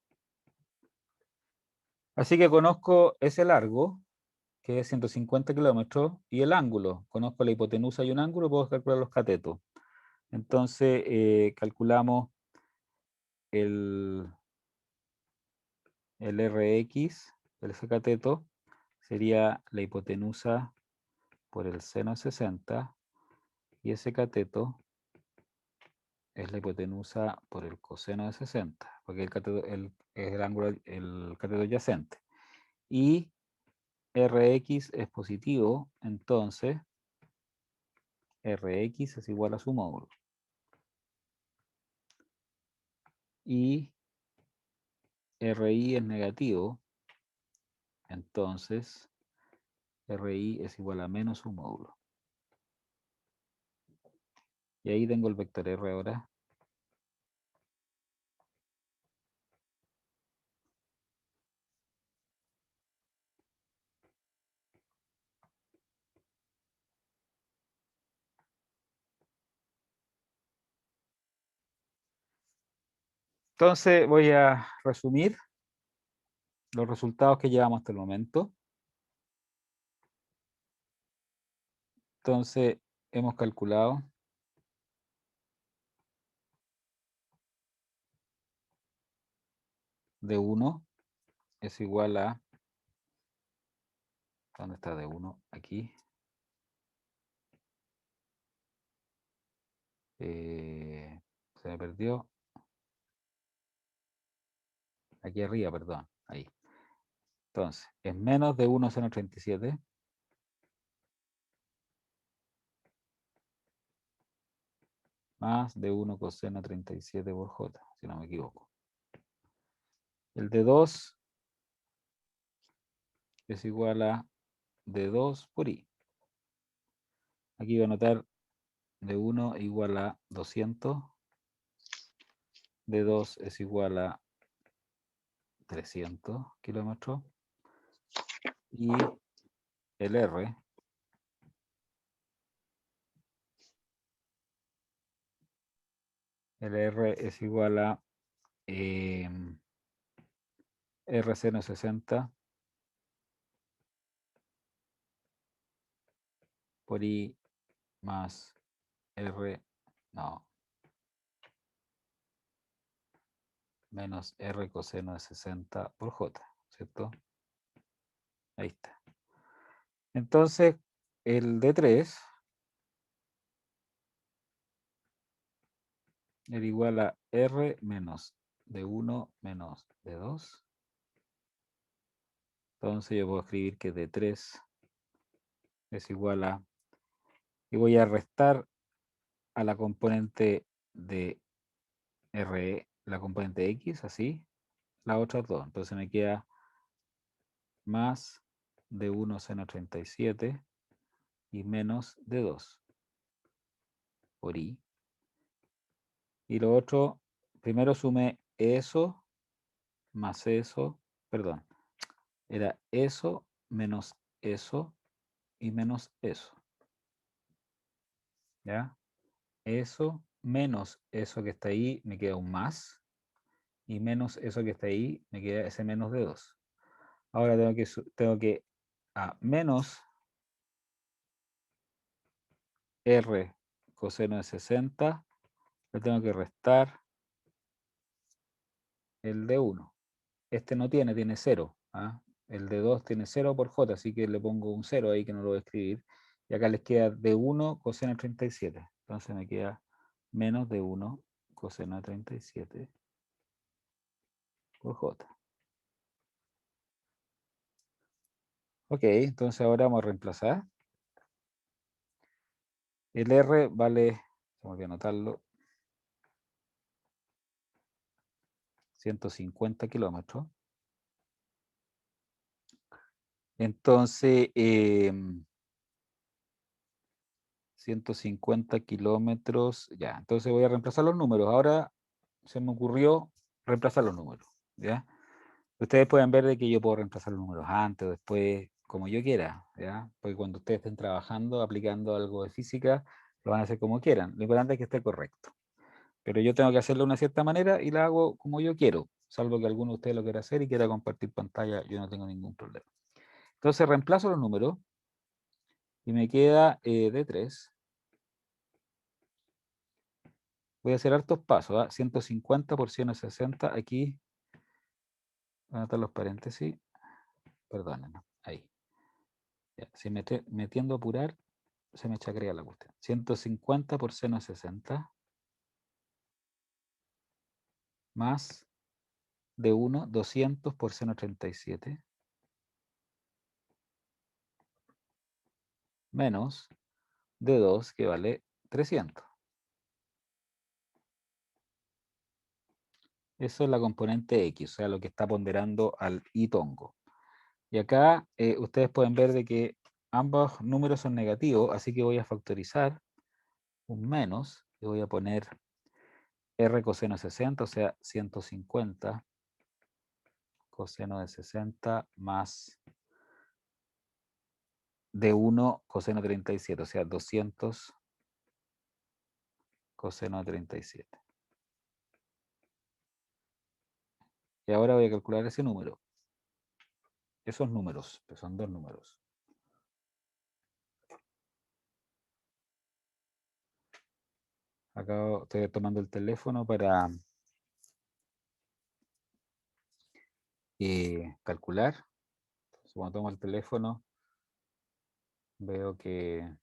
Así que conozco ese largo, que es 150 kilómetros, y el ángulo. Conozco la hipotenusa y un ángulo, puedo calcular los catetos. Entonces calculamos el Rx, ese cateto, sería la hipotenusa por el seno de 60, y ese cateto es la hipotenusa por el coseno de 60, porque el cateto es el ángulo, el cateto adyacente. Y Rx es positivo, entonces Rx es igual a su módulo. y RI es negativo, entonces RI es igual a menos un módulo. Y ahí tengo el vector R ahora. Entonces voy a resumir los resultados que llevamos hasta el momento. Entonces hemos calculado D1 es igual a, ¿dónde está D1? Aquí. Se me perdió. Aquí arriba, perdón. Ahí. Entonces, es menos de 1 seno 37 más de 1 coseno 37 por J, si no me equivoco. El de 2 es igual a D2 por I. Aquí voy a anotar D1 igual a 200. D2 es igual a 300 kilómetros. Y el R es igual a R seno 60 por I más R, no, menos R coseno de 60 por J, ¿cierto? Ahí está. Entonces, el D3 era igual a R menos D1 menos D2. Entonces yo puedo escribir que D3 es igual a, y voy a restar a la componente de RE, la componente X, así, las otras dos. Entonces me queda más D1 seno 37 y menos D2 por I. Y lo otro, primero sumé eso más eso, perdón, era eso menos eso y menos eso. ¿Ya? Eso menos eso que está ahí me queda un más. Y menos eso que está ahí me queda ese menos de 2. Ahora tengo que a menos R coseno de 60 le tengo que restar el de 1. Este no tiene 0. ¿Ah? El de 2 tiene 0 por J, así que le pongo un 0 ahí que no lo voy a escribir. Y acá les queda de 1 coseno de 37. Entonces me queda menos de 1 coseno de 37 por J. Ok, entonces ahora vamos a reemplazar. El R vale, vamos a anotarlo, 150 kilómetros. Entonces, 150 kilómetros, ya. Entonces voy a reemplazar los números. Ahora se me ocurrió reemplazar los números, ¿ya? Ustedes pueden ver de que yo puedo reemplazar los números antes o después, como yo quiera, ¿ya? Porque cuando ustedes estén trabajando, aplicando algo de física, lo van a hacer como quieran. Lo importante es que esté correcto. Pero yo tengo que hacerlo de una cierta manera y la hago como yo quiero, salvo que alguno de ustedes lo quiera hacer y quiera compartir pantalla, yo no tengo ningún problema. Entonces reemplazo los números y me queda D3. Voy a hacer hartos pasos, ¿ah? 150 por 160, aquí, voy a anotar los paréntesis, perdónenme, ahí. Ya, si me tiendo a apurar, se me chacrea la cuestión. 150 por seno de 60 más de 1, 200 por seno de 37 menos de 2, que vale 300. Eso es la componente X, o sea, lo que está ponderando al I tongo. Y acá ustedes pueden ver de que ambos números son negativos, así que voy a factorizar un menos y voy a poner R coseno de 60, o sea, 150 coseno de 60 más de 1 coseno de 37, o sea, 200 coseno de 37. Y ahora voy a calcular ese número. Esos números, que son dos números. Acá estoy tomando el teléfono para calcular. Entonces, cuando tomo el teléfono, veo que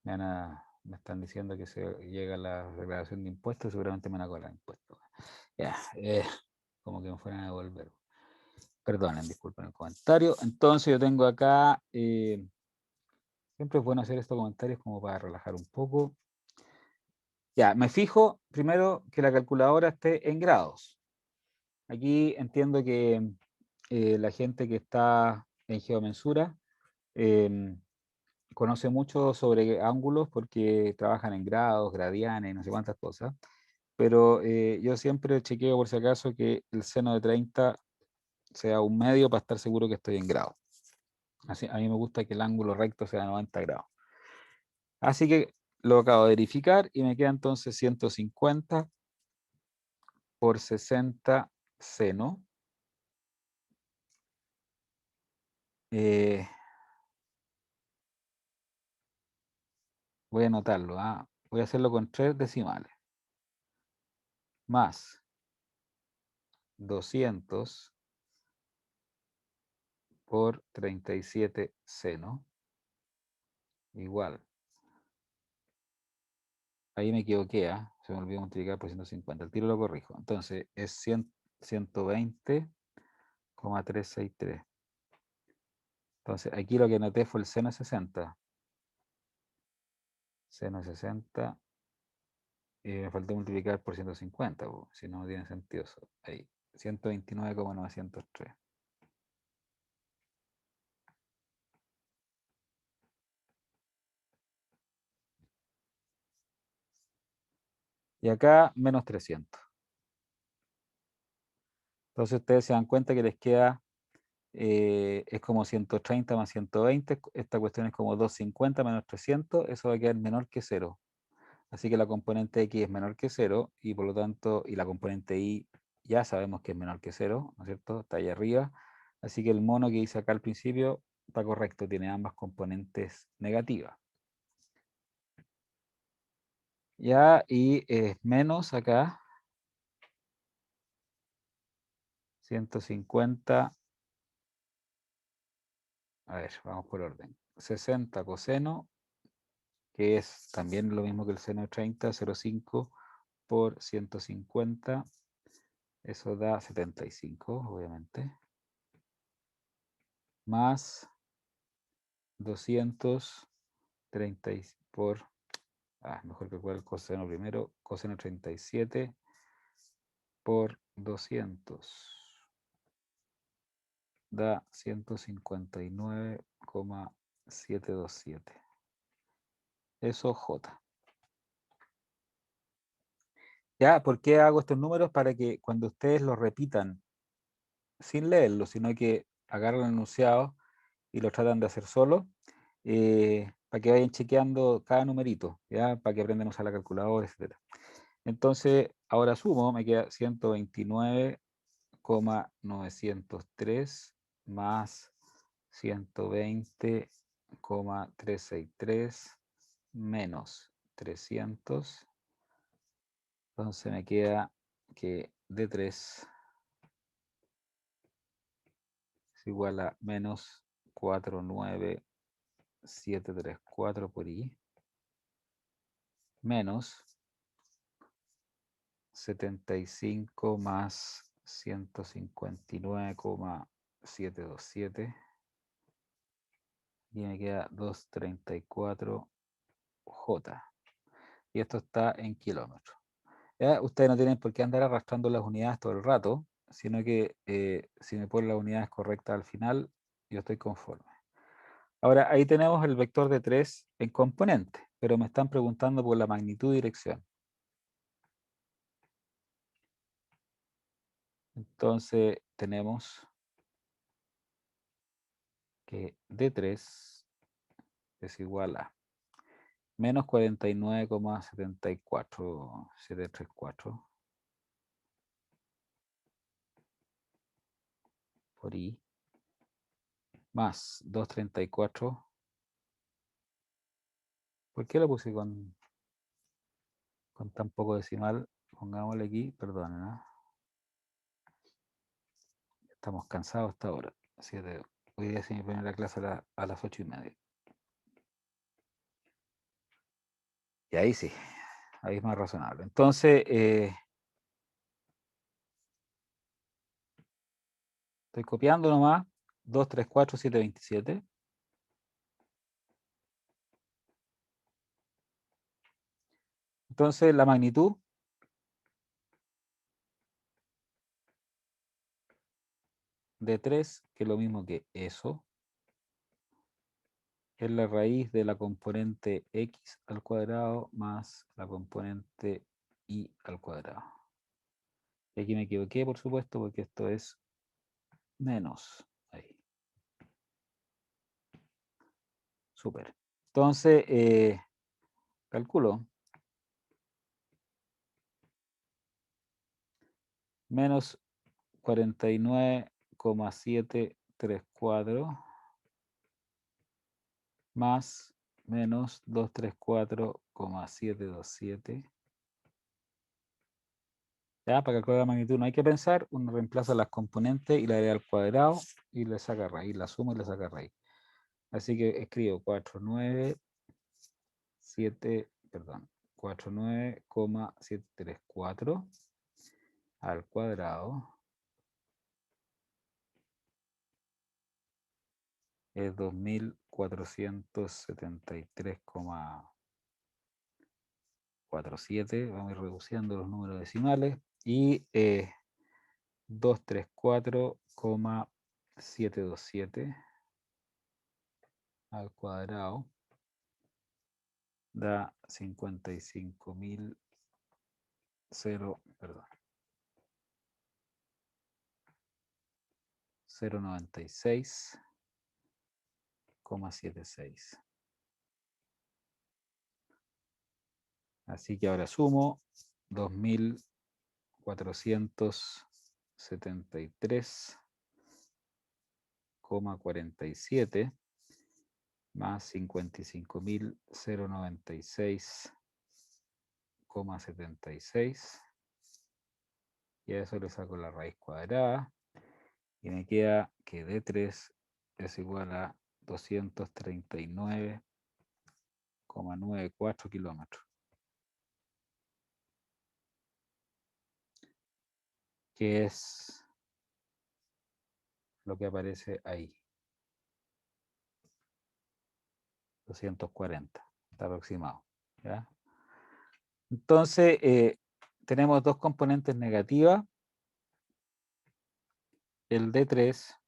me están diciendo que se llega la declaración de impuestos, seguramente me van a cobrar impuestos. Ya, como que me fueran a devolver. Perdonen, disculpen el comentario. Entonces yo tengo acá, siempre es bueno hacer estos comentarios como para relajar un poco. Ya, me fijo primero que la calculadora esté en grados. Aquí entiendo que la gente que está en geomensura conoce mucho sobre ángulos porque trabajan en grados, gradianes, no sé cuántas cosas. Pero yo siempre chequeo por si acaso que el seno de 30 sea un medio para estar seguro que estoy en grado. Así, a mí me gusta que el ángulo recto sea 90 grados. Así que lo acabo de verificar y me queda entonces 150 por 60 seno. Voy a anotarlo. Voy a hacerlo con 3 decimales. Más 200 por 37 seno. Igual. Ahí me equivoqué, se me olvidó multiplicar por 150. El tiro lo corrijo. Entonces es 120,363. Entonces aquí lo que anoté fue el seno de 60. Seno de 60. Y me faltó multiplicar por 150, si no, no tiene sentido eso. Ahí, 129,903. Y acá menos 300. Entonces ustedes se dan cuenta que les queda, es como 130 más 120. Esta cuestión es como 250 menos 300. Eso va a quedar menor que 0. Así que la componente X es menor que 0 y por lo tanto, y la componente Y ya sabemos que es menor que 0, ¿no es cierto? Está ahí arriba. Así que el mono que hice acá al principio está correcto, tiene ambas componentes negativas. Ya, y menos acá, 150, a ver, vamos por orden. 60 coseno, que es también lo mismo que el seno de 30, 0,5 por 150, eso da 75, obviamente. Más 230 por, mejor que el coseno primero, coseno 37 por 200 da 159,727. Eso J. ¿Ya? ¿Por qué hago estos números? Para que cuando ustedes los repitan sin leerlo, sino que agarran el enunciado y lo tratan de hacer solo, para que vayan chequeando cada numerito, ¿ya? Para que aprendan a usar la calculadora, etc. Entonces, ahora sumo, me queda 129,903 más 120,363 menos 300. Entonces me queda que D3 es igual a menos 49734 por I menos 75 más 159,727 y me queda 234 J. Y esto está en kilómetros. ¿Ya? Ustedes no tienen por qué andar arrastrando las unidades todo el rato, sino que si me ponen las unidades correctas al final, yo estoy conforme. Ahora, ahí tenemos el vector de 3 en componente, pero me están preguntando por la magnitud y dirección. Entonces, tenemos que D3 es igual a menos 49,74734 por I más 234. ¿Por qué lo puse con tan poco decimal? Pongámosle aquí, perdonen, ¿ah? Estamos cansados hasta ahora. Hoy día se me pone la clase a las 8:30. Y ahí sí, ahí es más razonable. Entonces, estoy copiando nomás. 234,727. Entonces, la magnitud de 3, que es lo mismo que eso, es la raíz de la componente x al cuadrado más la componente y al cuadrado. Y aquí me equivoqué, por supuesto, porque esto es menos. Ahí. Súper. Entonces, calculo. Menos 49,734 más menos 234,727. Ya, para calcular la magnitud no hay que pensar, uno reemplaza las componentes y la agrega al cuadrado y le saca raíz, la suma y le saca raíz. Así que escribo 49,734 al cuadrado es 2473,47. Vamos a ir reduciendo los números decimales. Y 234,727 al cuadrado da 55.000, perdón, 096,76. Así que ahora sumo 2.473,47 más 55.096,76 y a eso le saco la raíz cuadrada y me queda que D3 es igual a 239,94 kilómetros, que es lo que aparece ahí. 240, está aproximado. ¿Ya? Entonces, tenemos dos componentes negativas. El D3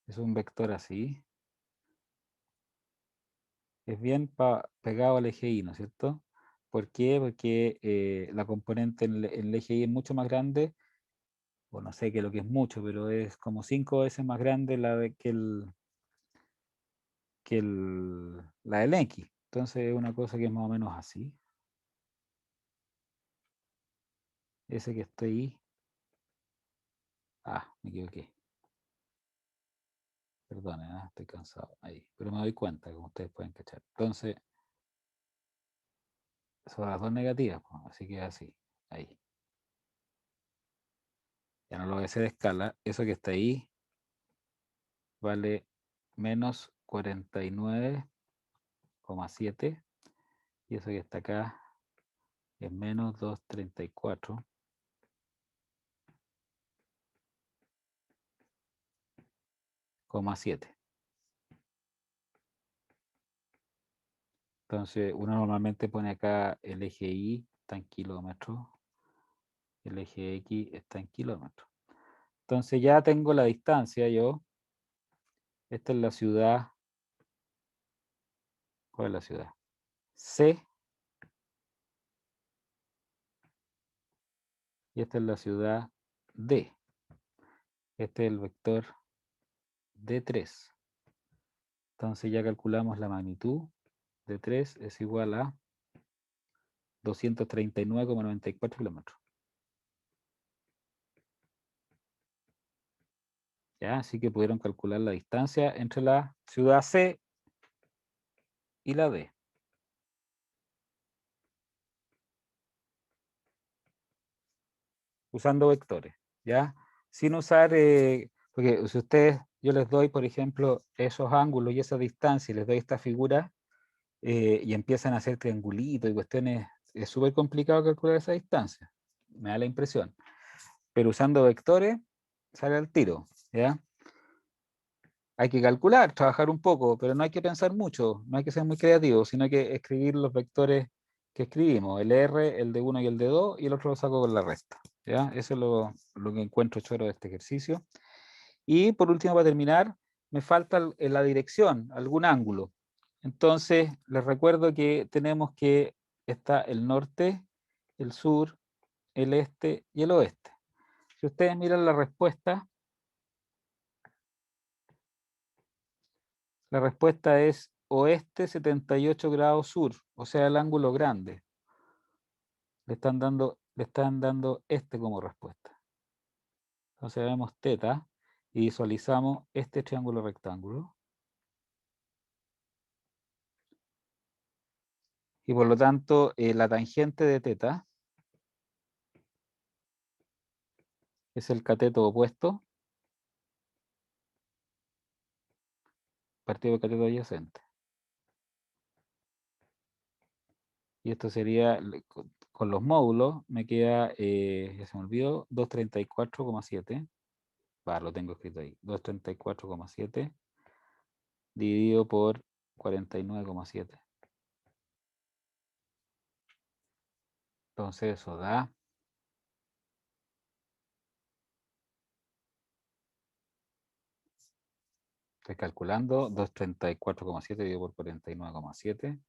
es un vector así. Es bien pegado al eje Y, ¿no es cierto? ¿Por qué? Porque la componente en el eje Y es mucho más grande, o no sé qué es lo que es mucho, pero es como 5 veces más grande la del X. Entonces es una cosa que es más o menos así. Ese que estoy ahí. Ah, me equivoqué. Perdonen, estoy cansado. Ahí. Pero me doy cuenta, como ustedes pueden cachar. Entonces, son las dos negativas, pues, así que así. Ahí. Ya no lo voy a hacer de escala. Eso que está ahí vale menos 49,7 y eso que está acá es menos 234,7. Entonces, uno normalmente pone acá el eje Y está en kilómetros, el eje X está en kilómetros. Entonces ya tengo la distancia yo. Esta es la ciudad. ¿Cuál es la ciudad? C. Y esta es la ciudad D. Este es el vector D3. Entonces ya calculamos la magnitud. D3 es igual a 239,94 kilómetros. ¿Ya? Así que pudieron calcular la distancia entre la ciudad C y la D. Usando vectores, ¿ya? Sin usar, porque si ustedes, yo les doy, por ejemplo, esos ángulos y esa distancia, y les doy esta figura, y empiezan a hacer triangulitos y cuestiones, es súper complicado calcular esa distancia, me da la impresión. Pero usando vectores, sale al tiro, ¿ya? Hay que calcular, trabajar un poco, pero no hay que pensar mucho, no hay que ser muy creativo, sino que escribir los vectores que escribimos, el R, el de 1 y el de 2, y el otro lo saco con la resta, ¿ya? Eso es lo que encuentro choro de este ejercicio. Y por último, para terminar, me falta en la dirección, algún ángulo. Entonces, les recuerdo que tenemos que está el norte, el sur, el este y el oeste. Si ustedes miran la respuesta es oeste 78 grados sur, o sea, el ángulo grande. Le están dando este como respuesta. Entonces vemos teta y visualizamos este triángulo rectángulo. Y por lo tanto, la tangente de teta es el cateto opuesto partido del cateto adyacente. Y esto sería, con los módulos, me queda, ya se me olvidó, 234,7. Lo tengo escrito ahí. 234,7 dividido por 49,7. Entonces eso da 234,7 dividido por 49,7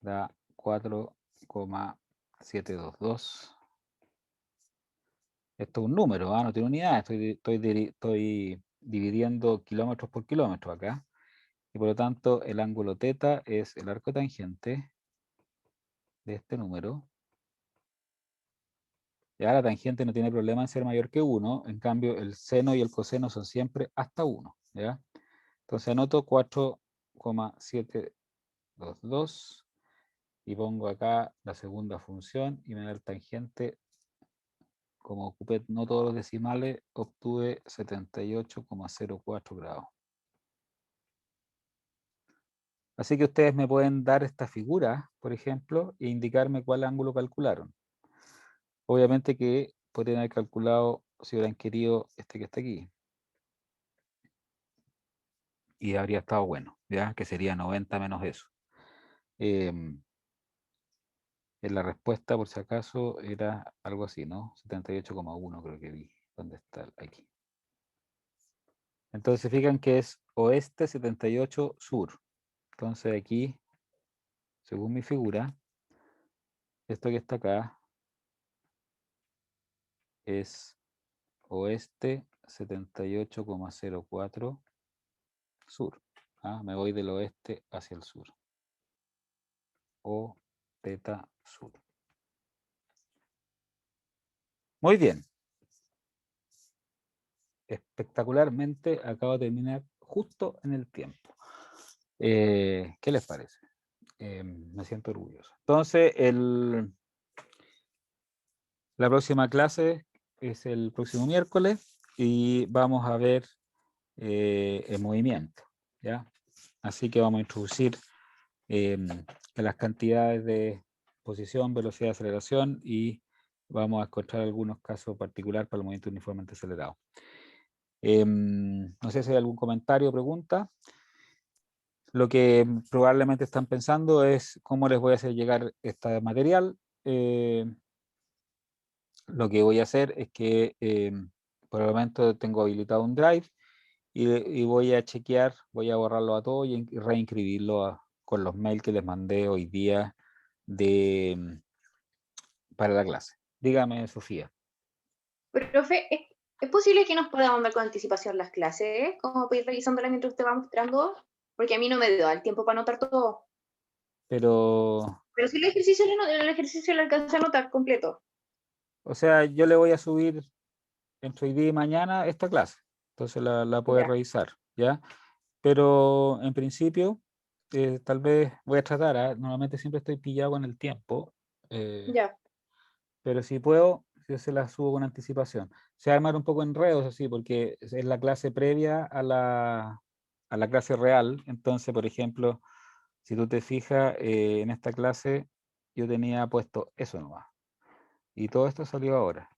da 4,722. Esto es un número, no tiene unidad. Estoy dividiendo kilómetros por kilómetro acá. Y por lo tanto, el ángulo teta es el arco tangente de este número. Ya la tangente no tiene problema en ser mayor que 1. En cambio, el seno y el coseno son siempre hasta 1. ¿Ya? Entonces anoto 4,722 y pongo acá la segunda función y me da el tangente. Como ocupé no todos los decimales, obtuve 78,04 grados. Así que ustedes me pueden dar esta figura, por ejemplo, e indicarme cuál ángulo calcularon. Obviamente que podrían haber calculado, si hubieran querido, este que está aquí. Y habría estado bueno, ¿ya? Que sería 90 menos eso. En la respuesta, por si acaso, era algo así, ¿no? 78,1 creo que vi. ¿Dónde está? Aquí. Entonces, fijan que es oeste 78 sur. Entonces aquí, según mi figura, esto que está acá es oeste 78,04 sur. Me voy del oeste hacia el sur. O teta sur. Muy bien. Espectacularmente acabo de terminar justo en el tiempo. ¿Qué les parece? Me siento orgulloso. Entonces, la próxima clase es el próximo miércoles y vamos a ver el movimiento, ¿ya? Así que vamos a introducir las cantidades de posición, velocidad, aceleración y vamos a encontrar algunos casos particulares para el movimiento uniformemente acelerado. No sé si hay algún comentario o pregunta. Lo que probablemente están pensando es cómo les voy a hacer llegar este material. Lo que voy a hacer es que por el momento tengo habilitado un Drive y voy a chequear, voy a borrarlo a todo y reinscribirlo con los mails que les mandé hoy día para la clase. Dígame, Sofía. Profe, ¿es posible que nos podamos ver con anticipación las clases? Como para ir revisándolas mientras usted va mostrando, porque a mí no me da el tiempo para anotar todo. Pero, Pero sí el ejercicio lo alcancé a anotar completo. o sea, yo le voy a subir entre hoy día y mañana esta clase. Entonces la puede Ya. revisar, ¿ya? Pero en principio, tal vez voy a tratar, ¿ah? Normalmente siempre estoy pillado con el tiempo, Ya. pero si puedo, yo se la subo con anticipación. Se va a armar un poco enredos así, porque es la clase previa a la clase real. Entonces, por ejemplo, si tú te fijas, en esta clase yo tenía puesto eso nomás. Y todo esto salió ahora.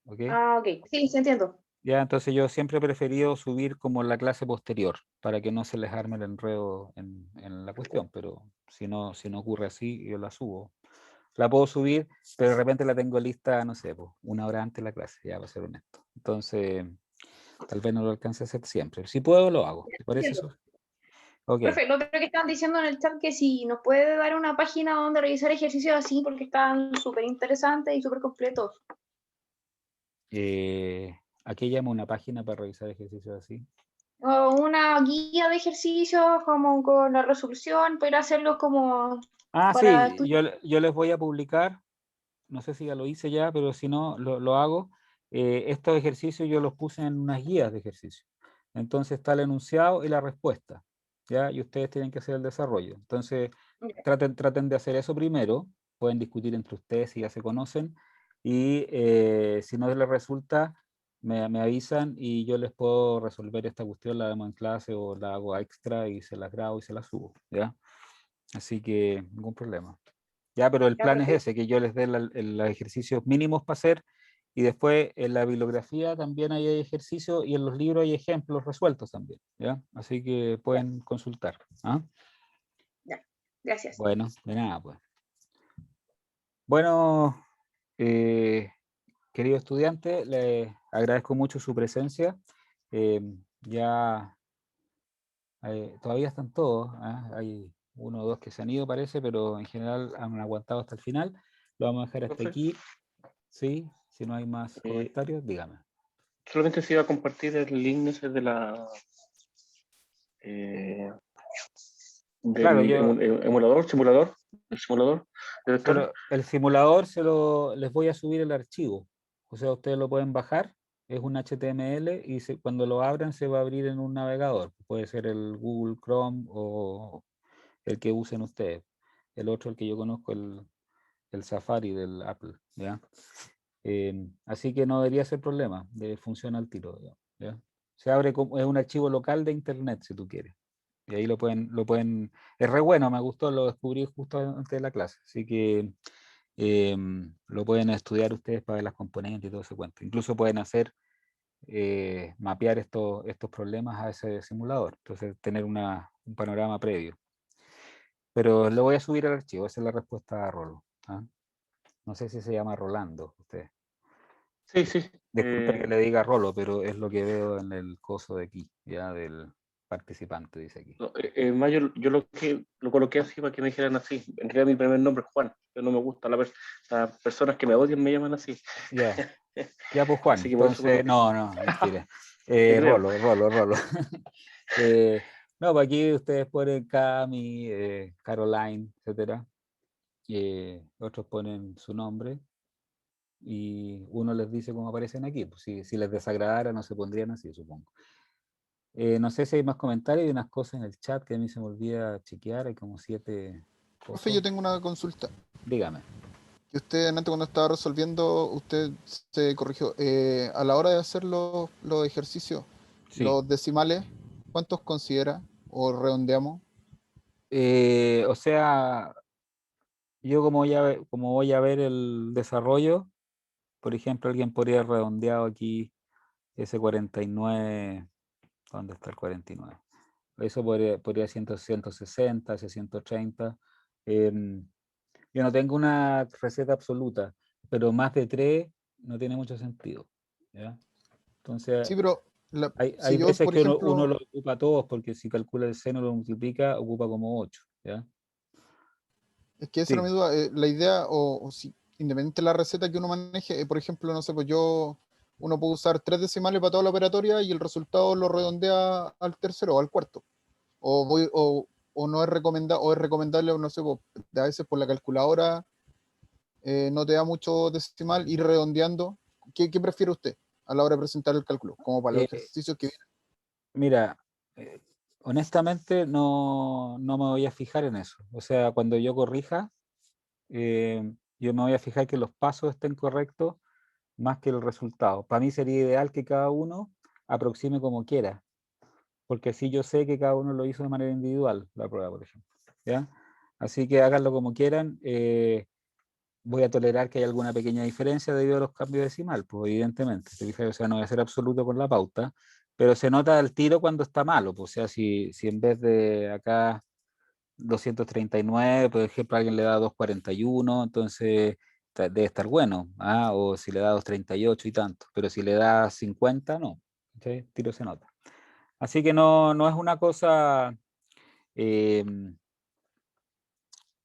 ¿Ok? Ah, ok. Sí, sí entiendo. Ya, entonces yo siempre he preferido subir como la clase posterior, para que no se les arme el enredo en la cuestión, pero si no ocurre así, yo la subo. La puedo subir, pero de repente la tengo lista, no sé, pues, una hora antes de la clase, ya para ser honesto. Entonces, tal vez no lo alcance a hacer siempre. Si puedo, lo hago. ¿Te parece Entiendo. eso? Ok. Profe, lo otro que estaban diciendo en el chat que si nos puede dar una página donde revisar ejercicios así, porque están súper interesantes y súper completos. Aquí llamo una página para revisar ejercicios así. O una guía de ejercicios como con la resolución, pero hacerlo como Ah, para sí, estudiar. yo les voy a publicar, no sé si ya lo hice ya, pero si no, lo hago. Estos ejercicios yo los puse en unas guías de ejercicio. Entonces está el enunciado y la respuesta, ¿ya? Y ustedes tienen que hacer el desarrollo. Entonces, traten de hacer eso primero, pueden discutir entre ustedes si ya se conocen, y si no les resulta, me avisan y yo les puedo resolver esta cuestión, la damos en clase o la hago extra y se las grabo y se las subo, ¿ya? Así que ningún problema. Ya, pero el Ya, plan es profe. ese, que yo les dé los ejercicios mínimos para hacer y después en la bibliografía también hay ejercicios y en los libros hay ejemplos resueltos también, ¿ya? Así que Ya, pueden consultar. ¿Ah? ya. Gracias. Bueno, de nada, pues. Bueno, eh, querido estudiante, le agradezco mucho su presencia. Eh, ya todavía están todos, ¿ah? Hay uno o dos que se han ido, parece, pero en general han aguantado hasta el final. Lo vamos a dejar hasta Profe, aquí. Sí, si no hay más eh, comentarios, dígame. solamente se iba a compartir el link ese de la eh, Claro, del simulador, el simulador de vectores. el simulador les voy a subir el archivo. O sea, ustedes lo pueden bajar, es un HTML y cuando lo abran se va a abrir en un navegador. Puede ser el Google Chrome o el que usen ustedes. El otro, el que yo conozco, el Safari del Apple, ¿ya? Así que no debería ser problema, funciona al tiro, ¿ya? Se abre como, es un archivo local de internet si tú quieres. Y ahí es re bueno, me gustó, lo descubrí justo antes de la clase. Así que lo pueden estudiar ustedes para ver las componentes y todo ese cuento. Incluso pueden hacer, mapear estos problemas a ese simulador. Entonces, tener un panorama previo. Pero lo voy a subir al archivo, esa es la respuesta a Rolo. ¿Ah? No sé si se llama Rolando usted. Sí, sí. Disculpe que le diga Rolo, pero es lo que veo en el coso de aquí, ya del participante, dice aquí. No, más yo lo coloqué así para que me dijeran así. En realidad mi primer nombre es Juan, pero no me gusta. Las personas que me odian me llaman así. Ya, ya pues Juan, Así que por eso entonces, coloqué. no, mentira. Te creo. Rolo. Eh, no, pues aquí ustedes ponen Cami, Caroline, etcétera. Otros ponen su nombre y uno les dice cómo aparecen aquí. Pues si les desagradara no se pondrían así, supongo. No sé si hay más comentarios, hay unas cosas en el chat que a mí se me olvida chequear, hay como 7 Profe, cosas. yo tengo una consulta. Dígame. Que usted antes cuando estaba resolviendo, usted se corrigió. A la hora de hacer los ejercicios, Sí. los decimales, ¿cuántos considera o redondeamos? O sea, yo como voy a ver el desarrollo, por ejemplo, alguien podría haber redondeado aquí ese 49. ¿Dónde está el 49? Eso podría ser 160, hacia 130. Yo no tengo una receta absoluta, pero más de 3 no tiene mucho sentido. ¿Ya? Entonces, Sí, pero hay si yo, veces por que uno ejemplo, lo ocupa todos, porque si calcula el seno, lo multiplica, ocupa como 8. ¿Ya? es que esa era Sí. mi duda, la idea, o si, independiente de la receta que uno maneje, por ejemplo, no sé, pues uno puede usar 3 decimales para toda la operatoria y el resultado lo redondea al tercero o al cuarto. O no es recomendable, o es recomendable, no sé, pues, a veces por la calculadora no te da mucho decimal, ir redondeando. ¿Qué prefiere usted a la hora de presentar el cálculo? Como para los Eh, ejercicios que vienen. Mira, honestamente no me voy a fijar en eso. O sea, cuando yo corrija, yo me voy a fijar que los pasos estén correctos más que el resultado. Para mí sería ideal que cada uno aproxime como quiera, porque así yo sé que cada uno lo hizo de manera individual, la prueba, por ejemplo. ¿Ya? Así que háganlo como quieran. Voy a tolerar que haya alguna pequeña diferencia debido a los cambios decimal, pues evidentemente. O sea, no voy a ser absoluto con la pauta, pero se nota al tiro cuando está malo. Pues, o sea, si en vez de acá 239, por ejemplo, alguien le da 241, entonces debe estar bueno, ¿ah? O si le da 238 y tanto, pero si le da 50, no. ¿Sí? Tiro se nota. Así que no es una cosa eh,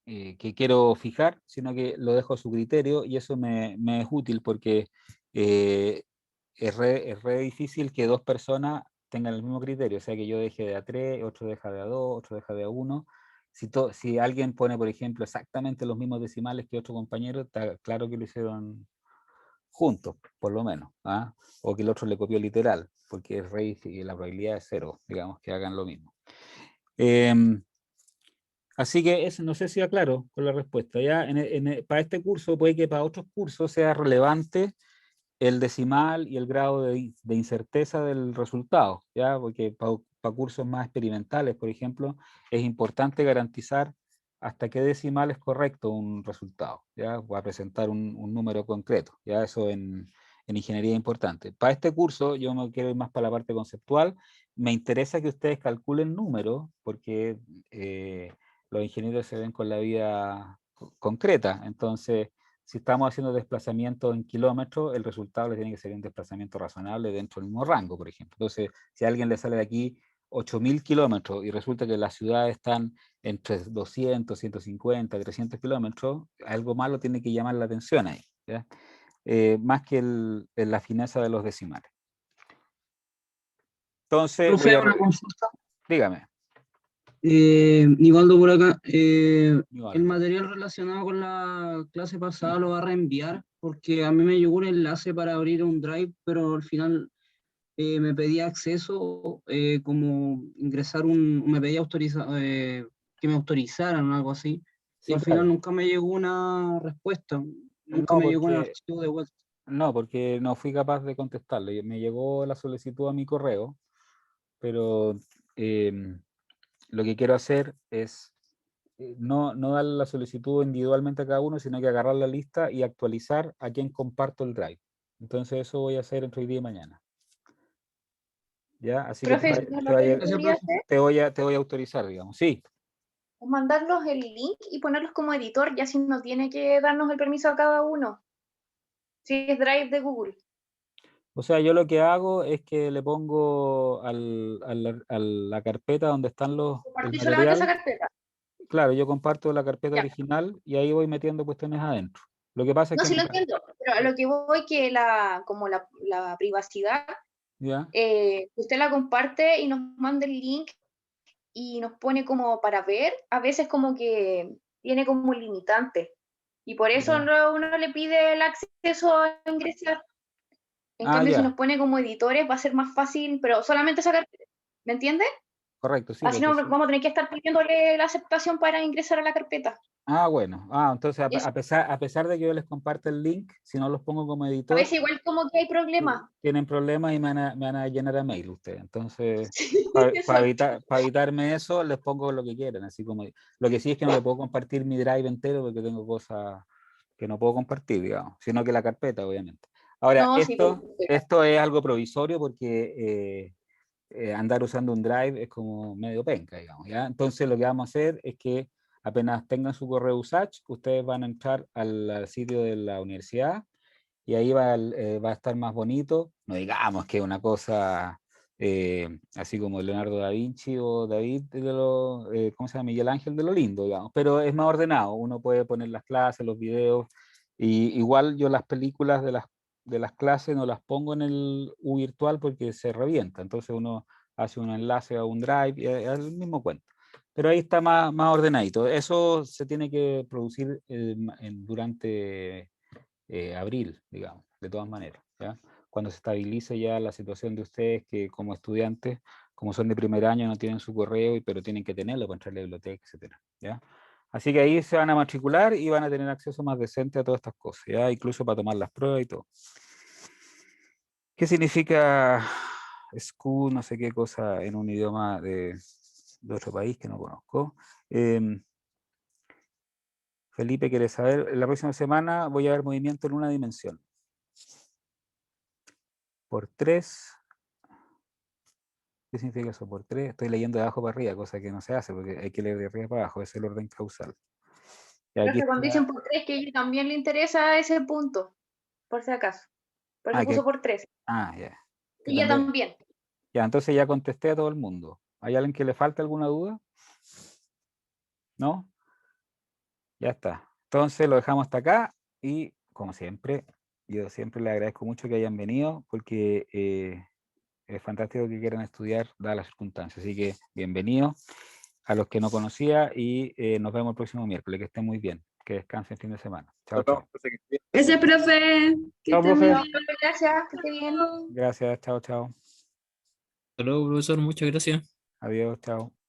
que quiero fijar, sino que lo dejo a su criterio y eso me es útil porque eh, es re difícil que dos personas tengan el mismo criterio, o sea que yo deje de A3, otro deja de A2, otro deja de A1. Si alguien pone, por ejemplo, exactamente los mismos decimales que otro compañero, está claro que lo hicieron juntos, por lo menos, ¿ah? O que el otro le copió literal, porque es re y la probabilidad es 0, digamos, que hagan lo mismo. Así que eso, no sé si aclaro con la respuesta. Ya para este curso puede que para otros cursos sea relevante el decimal y el grado de incerteza del resultado, ¿ya? Porque para cursos más experimentales, por ejemplo, es importante garantizar hasta qué decimal es correcto un resultado, ¿ya? Va a presentar un número concreto, ¿ya? Eso en ingeniería es importante. Para este curso yo me quiero ir más para la parte conceptual. Me interesa que ustedes calculen números, porque los ingenieros se ven con la vida concreta, entonces si estamos haciendo desplazamiento en kilómetros, el resultado le tiene que ser un desplazamiento razonable dentro del mismo rango, por ejemplo. Entonces, si a alguien le sale de aquí 8.000 kilómetros y resulta que las ciudades están entre 200, 150, 300 kilómetros, algo malo tiene que llamar la atención ahí, ¿ya? Más que la fineza de los decimales. Entonces, Profe, una consulta. dígame. Nivaldo por acá. Igual. El material relacionado con la clase pasada lo va a reenviar porque a mí me llegó un enlace para abrir un Drive, pero al final me pedía acceso, como ingresar me pedía que me autorizaran o algo así. Sí, Pero al final claro. nunca me llegó una respuesta, nunca No, me llegó un archivo de vuelta. No, porque no fui capaz de contestarle. Me llegó la solicitud a mi correo, pero lo que quiero hacer es no darle la solicitud individualmente a cada uno, sino que agarrar la lista y actualizar a quien comparto el Drive. Entonces eso voy a hacer entre hoy día y mañana. ¿Ya? Así que Profe, ¿no lo que Gracias, podría profe. hacer? te voy a autorizar, digamos. Sí. Es mandarnos el link y ponerlos como editor, ya si no tiene que darnos el permiso a cada uno. Si es Drive de Google. O sea, yo lo que hago es que le pongo a la carpeta donde están el Compartir solamente esa material. carpeta. Claro, yo comparto la carpeta Ya. original y ahí voy metiendo cuestiones adentro. Lo que pasa es No, que sí lo entiendo, pero a lo que voy que como la privacidad, ¿ya? usted la comparte y nos manda el link y nos pone como para ver, a veces como que tiene como un limitante. Y por eso Ya. uno le pide el acceso a ingresar. En Ah, cambio, si ya, nos pone como editores, va a ser más fácil, pero solamente sacar, ¿me entiende? correcto, sí, Así porque no sí. vamos a tener que estar pidiéndole la aceptación para ingresar a la carpeta. Ah, bueno. Ah, entonces Eso, a pesar de que yo les comparto el link, si no los pongo como a editor, veces igual como que hay problemas. tienen problemas y me van a llenar a mail ustedes. Entonces, Sí, para exacto. evitarme eso, les pongo lo que quieran. Así como, lo que sí es que no le puedo compartir mi drive entero porque tengo cosas que no puedo compartir, digamos, sino que la carpeta, obviamente. Ahora, No, sí, esto es algo provisorio porque andar usando un Drive es como medio penca, digamos, ¿ya? Entonces lo que vamos a hacer es que apenas tengan su correo USACH, ustedes van a entrar al sitio de la universidad y ahí va a estar más bonito. No digamos que es una cosa así como Leonardo da Vinci o David ¿cómo se llama? Miguel Ángel de lo lindo, digamos, pero es más ordenado. Uno puede poner las clases, los videos, y igual yo las películas de las clases no las pongo en el U virtual porque se revienta. Entonces uno hace un enlace a un Drive y es el mismo cuento. Pero ahí está más ordenadito. Eso se tiene que producir durante abril, digamos, de todas maneras, ¿ya? Cuando se estabilice ya la situación de ustedes, que como estudiantes, como son de primer año, no tienen su correo, pero tienen que tenerlo para entrar a la biblioteca, etcétera, ¿ya? Así que ahí se van a matricular y van a tener acceso más decente a todas estas cosas, ¿ya? Incluso para tomar las pruebas y todo. ¿Qué significa SKU, no sé qué cosa, en un idioma de otro país que no conozco? Felipe quiere saber, la próxima semana voy a ver movimiento en una dimensión. Por 3. ¿Qué significa eso? Por 3. Estoy leyendo de abajo para arriba, cosa que no se hace, porque hay que leer de arriba para abajo, es el orden causal. Y aquí Profe, cuando está, dicen por 3, que a ella también le interesa ese punto, por si acaso. Por eso puso por 3. ya. Que Ella también. Ya, entonces ya contesté a todo el mundo. ¿Hay alguien que le falta alguna duda? ¿No? Ya está. Entonces lo dejamos hasta acá y, como siempre, yo siempre les agradezco mucho que hayan venido porque es fantástico que quieran estudiar dadas las circunstancias. Así que bienvenidos a los que no conocía y nos vemos el próximo miércoles. Que estén muy bien. Que descansen el fin de semana. Chao, chao. Ese profe, que Chao, esté muy profe. bien. Gracias, que esté bien. Gracias. Chao, chao. Hasta luego, profesor. Muchas gracias. Adiós. Chao.